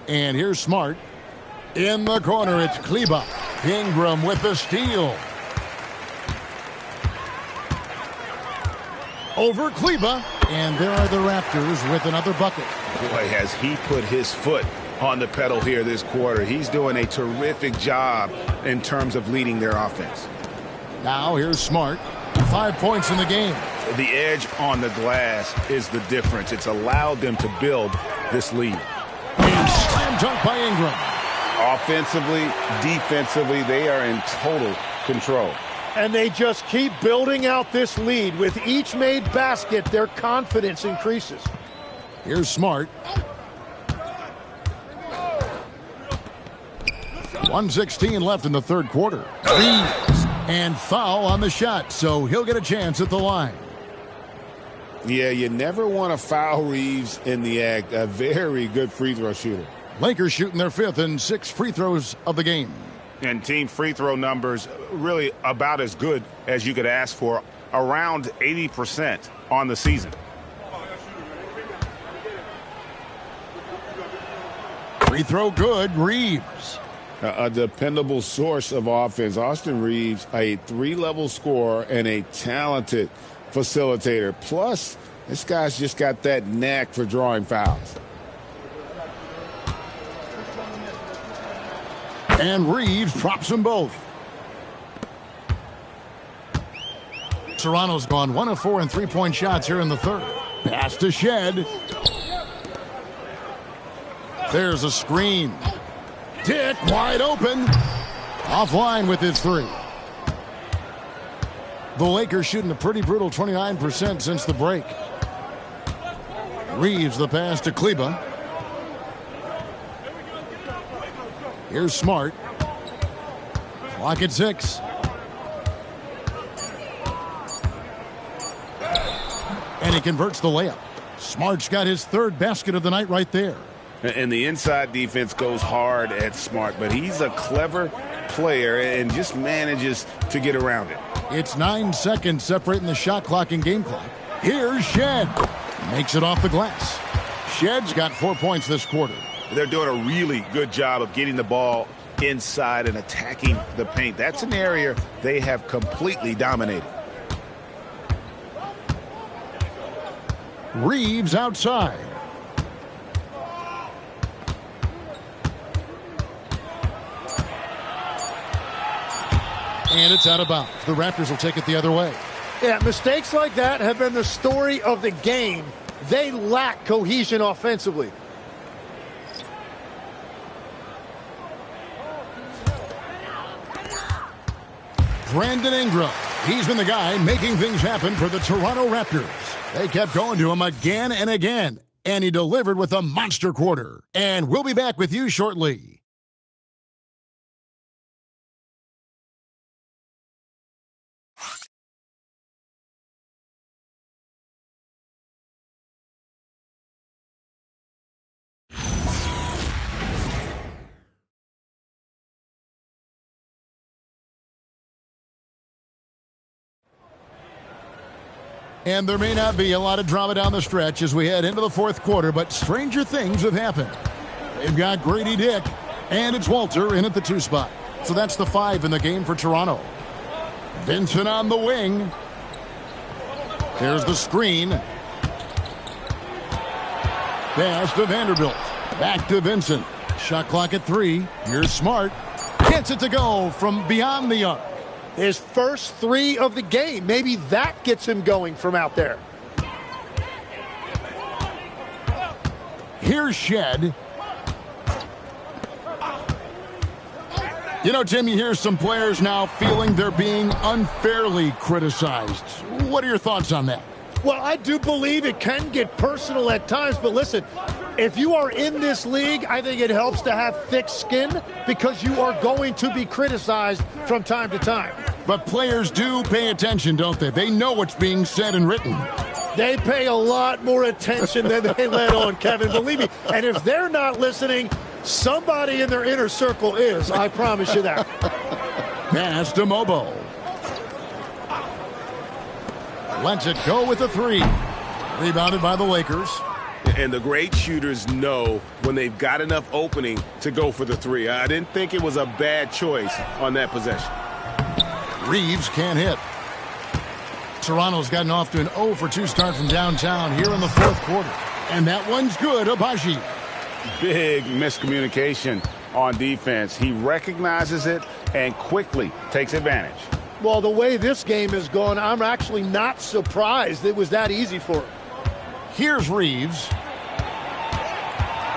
And here's Smart. In the corner, it's Kleber. Ingram with the steal. Over Kleber. And there are the Raptors with another bucket. Boy, has he put his foot on the pedal here this quarter. He's doing a terrific job in terms of leading their offense. Now here's Smart. 5 points in the game. The edge on the glass is the difference. It's allowed them to build this lead. And slam dunk by Ingram. Offensively, defensively, they are in total control. And they just keep building out this lead. With each made basket, their confidence increases. Here's Smart. 1:16 left in the third quarter. Reeves. And foul on the shot, so he'll get a chance at the line. Yeah, you never want to foul Reeves in the act. A very good free throw shooter. Lakers shooting their 5th and 6th free throws of the game. And team free throw numbers really about as good as you could ask for, around 80% on the season. Free throw good, Reeves. A dependable source of offense. Austin Reeves, a 3-level scorer and a talented facilitator. Plus, this guy's just got that knack for drawing fouls. And Reeves drops them both. Toronto's gone 1 of 4 in three-point shots here in the third. Pass to Shed. There's a screen. Dick wide open. Offline with his three. The Lakers shooting a pretty brutal 29% since the break. Reeves the pass to Kleba. Here's Smart. Clock at 6. And he converts the layup. Smart's got his third basket of the night right there. And the inside defense goes hard at Smart, but he's a clever player and just manages to get around it. It's 9 seconds separating the shot clock and game clock. Here's Shed. Makes it off the glass. Shed's got 4 points this quarter. They're doing a really good job of getting the ball inside and attacking the paint. That's an area they have completely dominated. Reeves outside. And it's out of bounds. The Raptors will take it the other way. Yeah, mistakes like that have been the story of the game. They lack cohesion offensively. Brandon Ingram. He's been the guy making things happen for the Toronto Raptors. They kept going to him again and again, and he delivered with a monster quarter. And we'll be back with you shortly. And there may not be a lot of drama down the stretch as we head into the fourth quarter, but stranger things have happened. They've got Grady Dick, and it's Walter in at the 2 spot. So that's the 5 in the game for Toronto. Vincent on the wing. Here's the screen. Pass to Vanderbilt. Back to Vincent. Shot clock at 3. Here's Smart. Gets it to go from beyond the arc. His first 3 of the game. Maybe that gets him going from out there. Here's Shed. You know, Tim, you hear some players now feeling they're being unfairly criticized. What are your thoughts on that? Well, I do believe it can get personal at times, but listen, if you are in this league, I think it helps to have thick skin because you are going to be criticized from time to time. But players do pay attention, don't they? They know what's being said and written. They pay a lot more attention than they let on, Kevin, believe me. And if they're not listening, somebody in their inner circle is, I promise you that. Pass to Mobo. Lets it go with a 3. Rebounded by the Lakers. And the great shooters know when they've got enough opening to go for the 3. I didn't think it was a bad choice on that possession. Reeves can't hit. Toronto's gotten off to an 0 for 2 start from downtown here in the fourth quarter. And that one's good, Abaji. Big miscommunication on defense. He recognizes it and quickly takes advantage. Well, the way this game has gone, I'm actually not surprised it was that easy for him. Here's Reeves.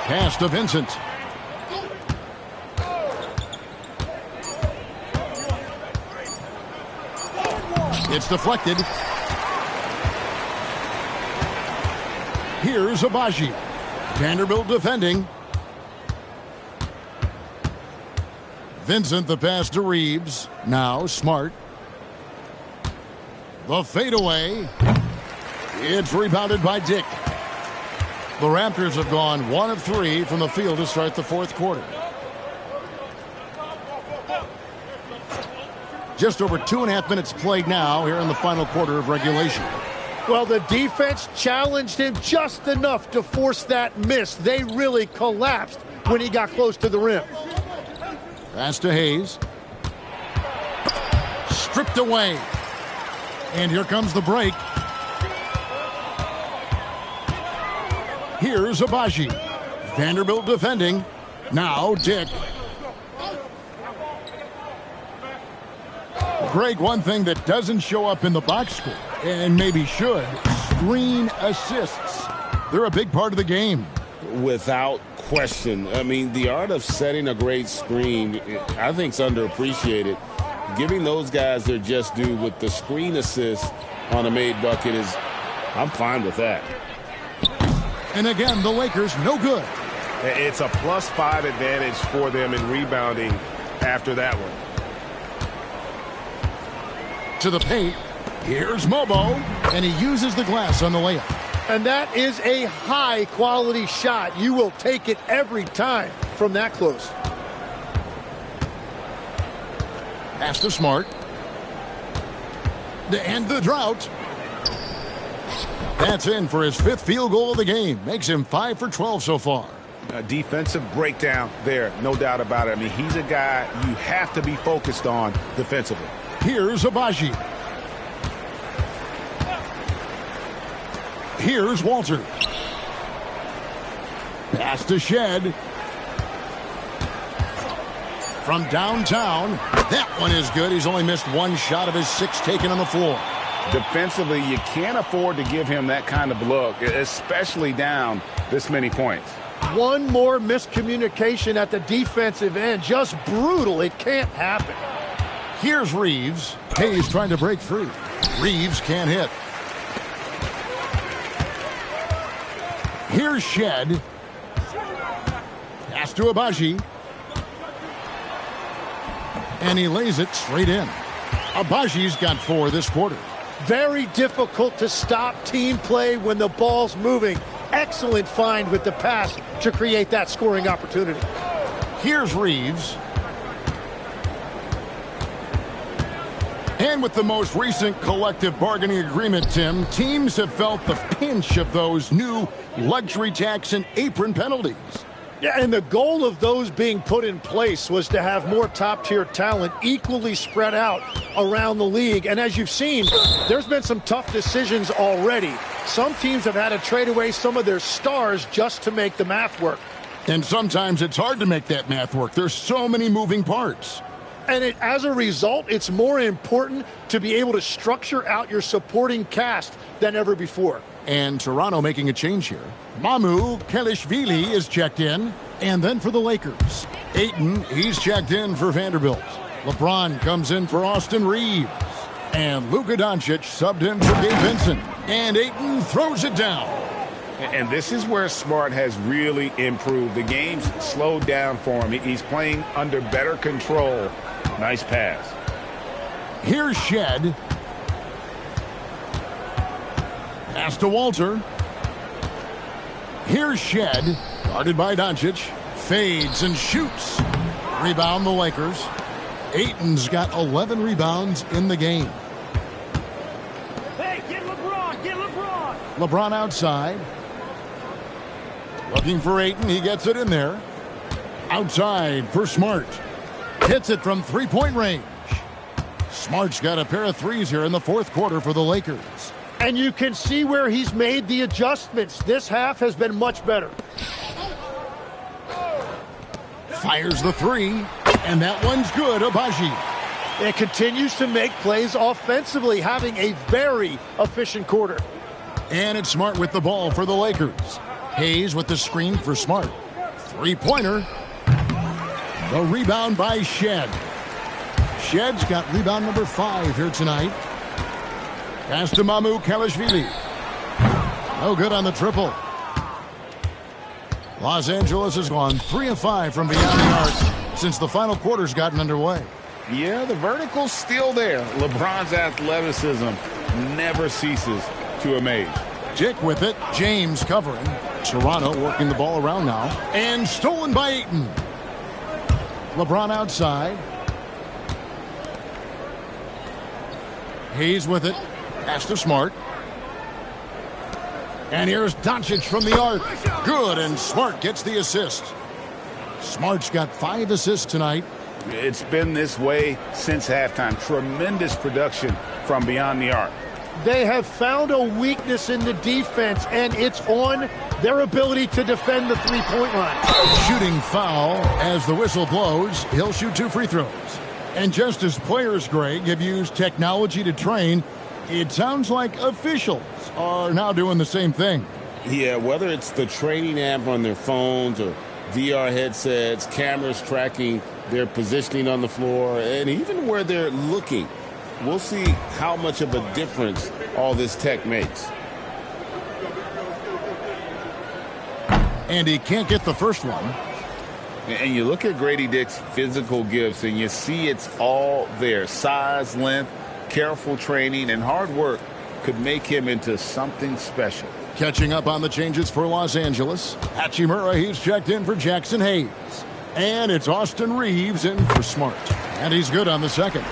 Pass to Vincent. It's deflected. Here's Abaji. Vanderbilt defending. Vincent the pass to Reeves. Now Smart. The fadeaway. It's rebounded by Dick. The Raptors have gone 1 of 3 from the field to start the fourth quarter. Just over 2.5 minutes played now here in the final quarter of regulation. Well, the defense challenged him just enough to force that miss. They really collapsed when he got close to the rim. Pass to Hayes. Stripped away. And here comes the break. Here's Abaji. Vanderbilt defending. Now Dick. Greg, one thing that doesn't show up in the box score, and maybe should, screen assists. They're a big part of the game. Without question. I mean, the art of setting a great screen, I think, is underappreciated. Giving those guys their just due with the screen assist on a made bucket is, I'm fine with that. And again, the Lakers, no good. It's a +5 advantage for them in rebounding after that one. To the paint. Here's Mobo, and he uses the glass on the layup. And that is a high-quality shot. You will take it every time from that close. Pass to Smart. To end the drought. That's in for his 5th field goal of the game. Makes him 5 for 12 so far. A defensive breakdown there, no doubt about it. I mean, he's a guy you have to be focused on defensively. Here's Abaji. Here's Walter. Pass to Shed. From downtown. That one is good. He's only missed 1 shot of his 6 taken on the floor. Defensively, you can't afford to give him that kind of look, especially down this many points. One more miscommunication at the defensive end. Just brutal. It can't happen. Here's Reeves. Hayes trying to break free. Reeves can't hit. Here's Shed. Pass to Abaji. And he lays it straight in. Abaji's got 4 this quarter. Very difficult to stop team play when the ball's moving. Excellent find with the pass to create that scoring opportunity. Here's Reeves. And with the most recent collective bargaining agreement, Tim, teams have felt the pinch of those new luxury tax and apron penalties. Yeah, and the goal of those being put in place was to have more top-tier talent equally spread out around the league. And as you've seen, there's been some tough decisions already. Some teams have had to trade away some of their stars just to make the math work. And sometimes it's hard to make that math work. There's so many moving parts. And as a result, it's more important to be able to structure out your supporting cast than ever before. And Toronto making a change here. Mamu Kelishvili is checked in. And then for the Lakers, Ayton, he's checked in for Vanderbilt. LeBron comes in for Austin Reeves. And Luka Doncic subbed in for Gabe Vincent. And Ayton throws it down. And this is where Smart has really improved. The game's slowed down for him. He's playing under better control. Nice pass. Here's Shed. Pass to Walter. Here's Shed. Guarded by Doncic. Fades and shoots. Rebound the Lakers. Ayton's got 11 rebounds in the game. Hey, get LeBron, get LeBron. LeBron outside. Looking for Ayton. He gets it in there. Outside for Smart. Hits it from 3-point range. Smart's got a pair of threes here in the 4th quarter for the Lakers. And you can see where he's made the adjustments. This half has been much better. Fires the 3, and that one's good. Abaji. It continues to make plays offensively, having a very efficient quarter. And it's Smart with the ball for the Lakers. Hayes with the screen for Smart. 3-pointer. The rebound by Shed. Shed's got rebound number 5 here tonight. Pass to Mamu Kelishvili. No good on the triple. Los Angeles has gone 3 of 5 from beyond the arc since the final quarter's gotten underway. Yeah, the vertical's still there. LeBron's athleticism never ceases to amaze. Dick with it. James covering. Toronto working the ball around now. And stolen by Ayton. LeBron outside. Hayes with it. Pass to Smart. And here's Doncic from the arc. Good, and Smart gets the assist. Smart's got 5 assists tonight. It's been this way since halftime. Tremendous production from beyond the arc. They have found a weakness in the defense, and it's on their ability to defend the 3-point line. Shooting foul as the whistle blows. He'll shoot 2 free throws. And just as players, Greg, have used technology to train, it sounds like officials are now doing the same thing. Yeah, whether it's the training app on their phones or VR headsets, cameras tracking their positioning on the floor, and even where they're looking. We'll see how much of a difference all this tech makes. And he can't get the first one. And you look at Grady Dick's physical gifts, and you see it's all there. Size, length, careful training, and hard work could make him into something special. Catching up on the changes for Los Angeles. Hachimura, he's checked in for Jackson Hayes. And it's Austin Reeves in for Smart. And he's good on the second.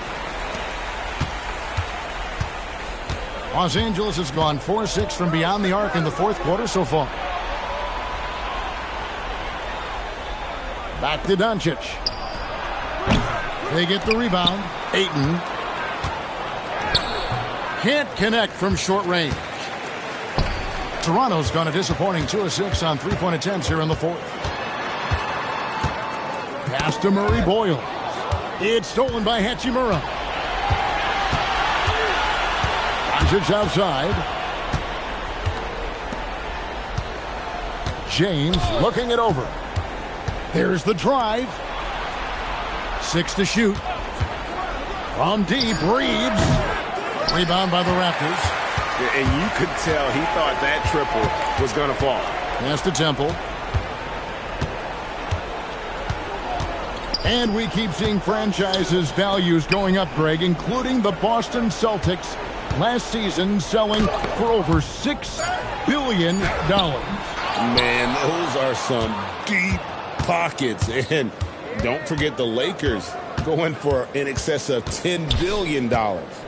Los Angeles has gone 4-6 from beyond the arc in the fourth quarter so far. Back to Doncic. They get the rebound. Ayton. Can't connect from short range. Toronto's gone a disappointing 2 of 6 on three-point attempts here in the fourth. Pass to Murray Boyle. It's stolen by Hachimura. Doncic outside. James looking it over. There's the drive. 6 to shoot. From deep, Reeves. Rebound by the Raptors. And you could tell he thought that triple was going to fall. Pass to Temple. And we keep seeing franchises' values going up, Greg, including the Boston Celtics last season selling for over $6 billion. Man, those are some deep pockets. And don't forget the Lakers going for in excess of $10 billion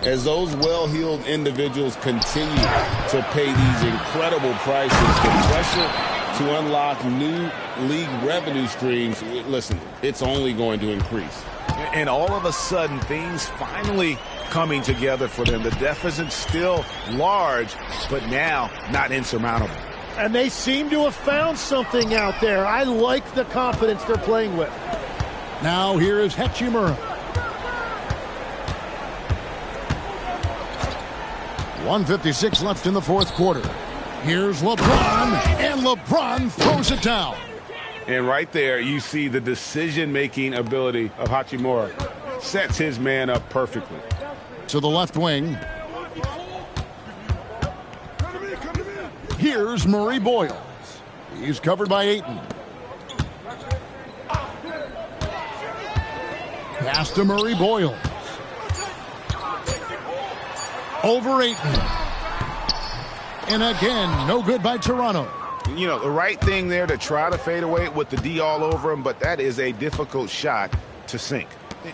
as those well-heeled individuals continue to pay these incredible prices. The pressure to unlock new league revenue streams, listen, it's only going to increase. And all of a sudden, things finally coming together for them. The deficit's still large, but now not insurmountable. And they seem to have found something out there. I like the confidence they're playing with. Now here is Hachimura. 1:56 left in the fourth quarter. Here's LeBron, and LeBron throws it down. And right there, you see the decision-making ability of Hachimura. Sets his man up perfectly. To the left wing. Here's Murray Boyle. He's covered by Ayton. Pass to Murray Boyle. Over Ayton. And again, no good by Toronto. You know, the right thing there to try to fade away with the D all over him, but that is a difficult shot to sink.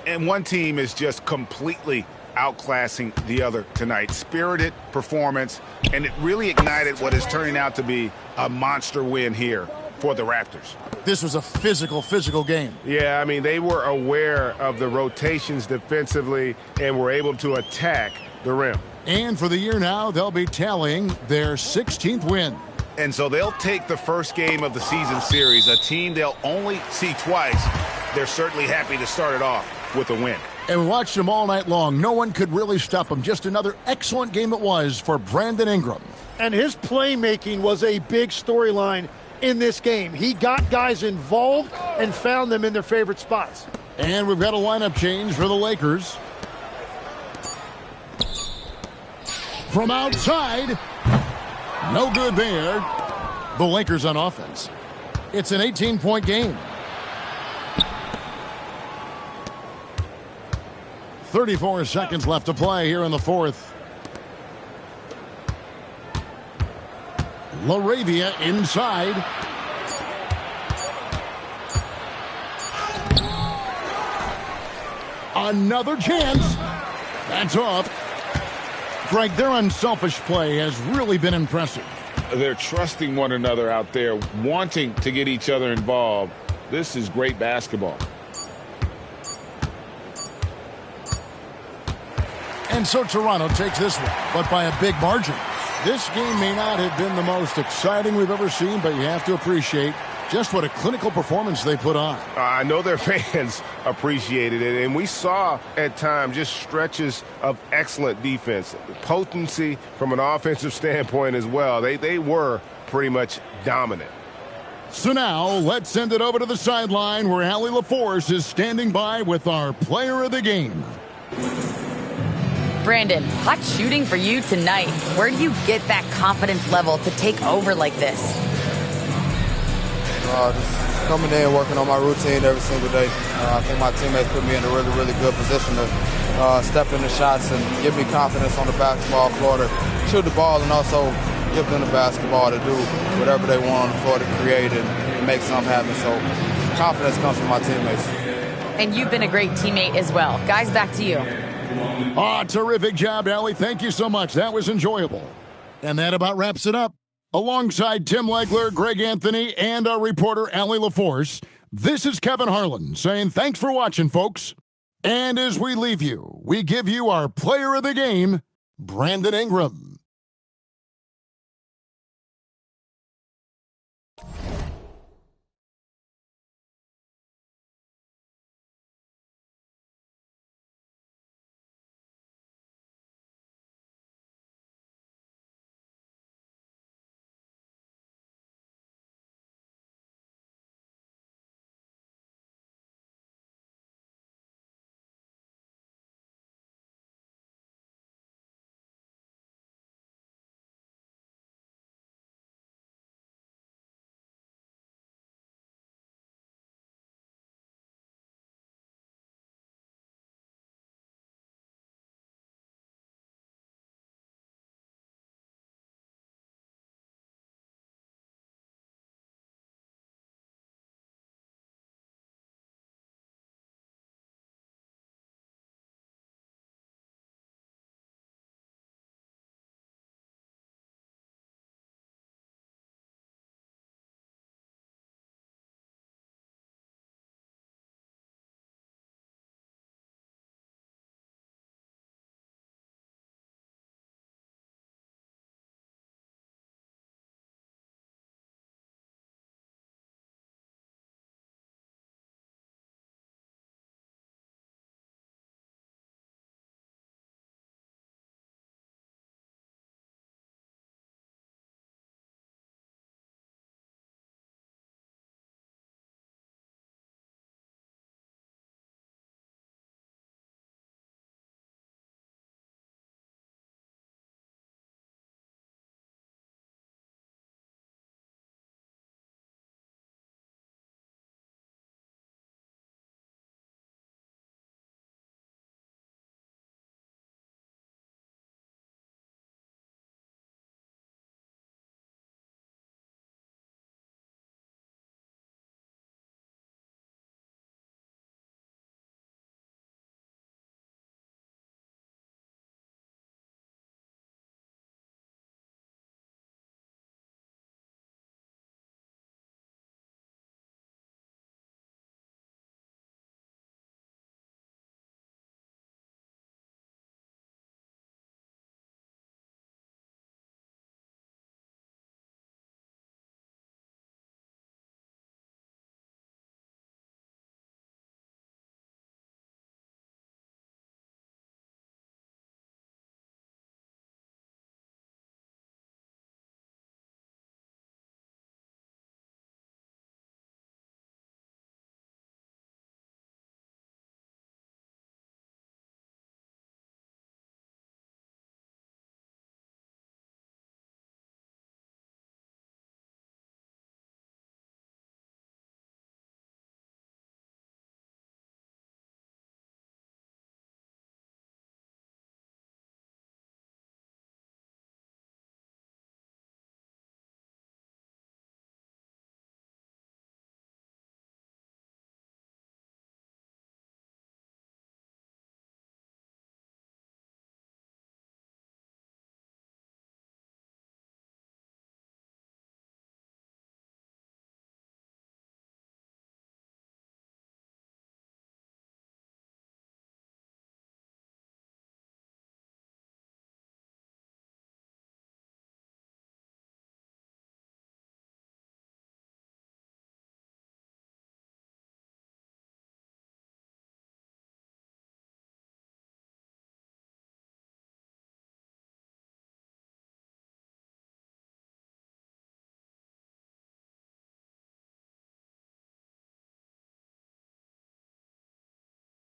And one team is just completely outclassing the other tonight. Spirited performance, and it really ignited what is turning out to be a monster win here for the Raptors. This was a physical game. Yeah, I mean, they were aware of the rotations defensively and were able to attack the rim. And for the year now, they'll be tallying their 16th win. And so they'll take the first game of the season series, a team they'll only see twice. They're certainly happy to start it off with a win. And we watched them all night long. No one could really stop them. Just another excellent game it was for Brandon Ingram. And his playmaking was a big storyline in this game. He got guys involved and found them in their favorite spots. And we've got a lineup change for the Lakers. From outside, no good there. The Lakers on offense. It's an 18-point game. 34 seconds left to play here in the fourth. LaRavia inside. Another chance. That's off. Greg, their unselfish play has really been impressive. They're trusting one another out there, wanting to get each other involved. This is great basketball. And so Toronto takes this one, but by a big margin. This game may not have been the most exciting we've ever seen, but you have to appreciate Just what a clinical performance they put on. I know their fans appreciated it, and we saw at times just stretches of excellent defense. Potency from an offensive standpoint as well. They were pretty much dominant. So now, let's send it over to the sideline where Allie LaForce is standing by with our player of the game. Brandon, hot shooting for you tonight. Where do you get that confidence level to take over like this? Just coming in, working on my routine every single day. I think my teammates put me in a really, really good position to step in the shots and give me confidence on the basketball floor to shoot the ball and also give them the basketball to do whatever they want on the floor to create and make something happen. So confidence comes from my teammates. And you've been a great teammate as well. Guys, back to you. Terrific job, Allie. Thank you so much. That was enjoyable. And that about wraps it up. Alongside Tim Legler, Greg Anthony, and our reporter, Allie LaForce, this is Kevin Harlan saying thanks for watching, folks. And as we leave you, we give you our player of the game, Brandon Ingram.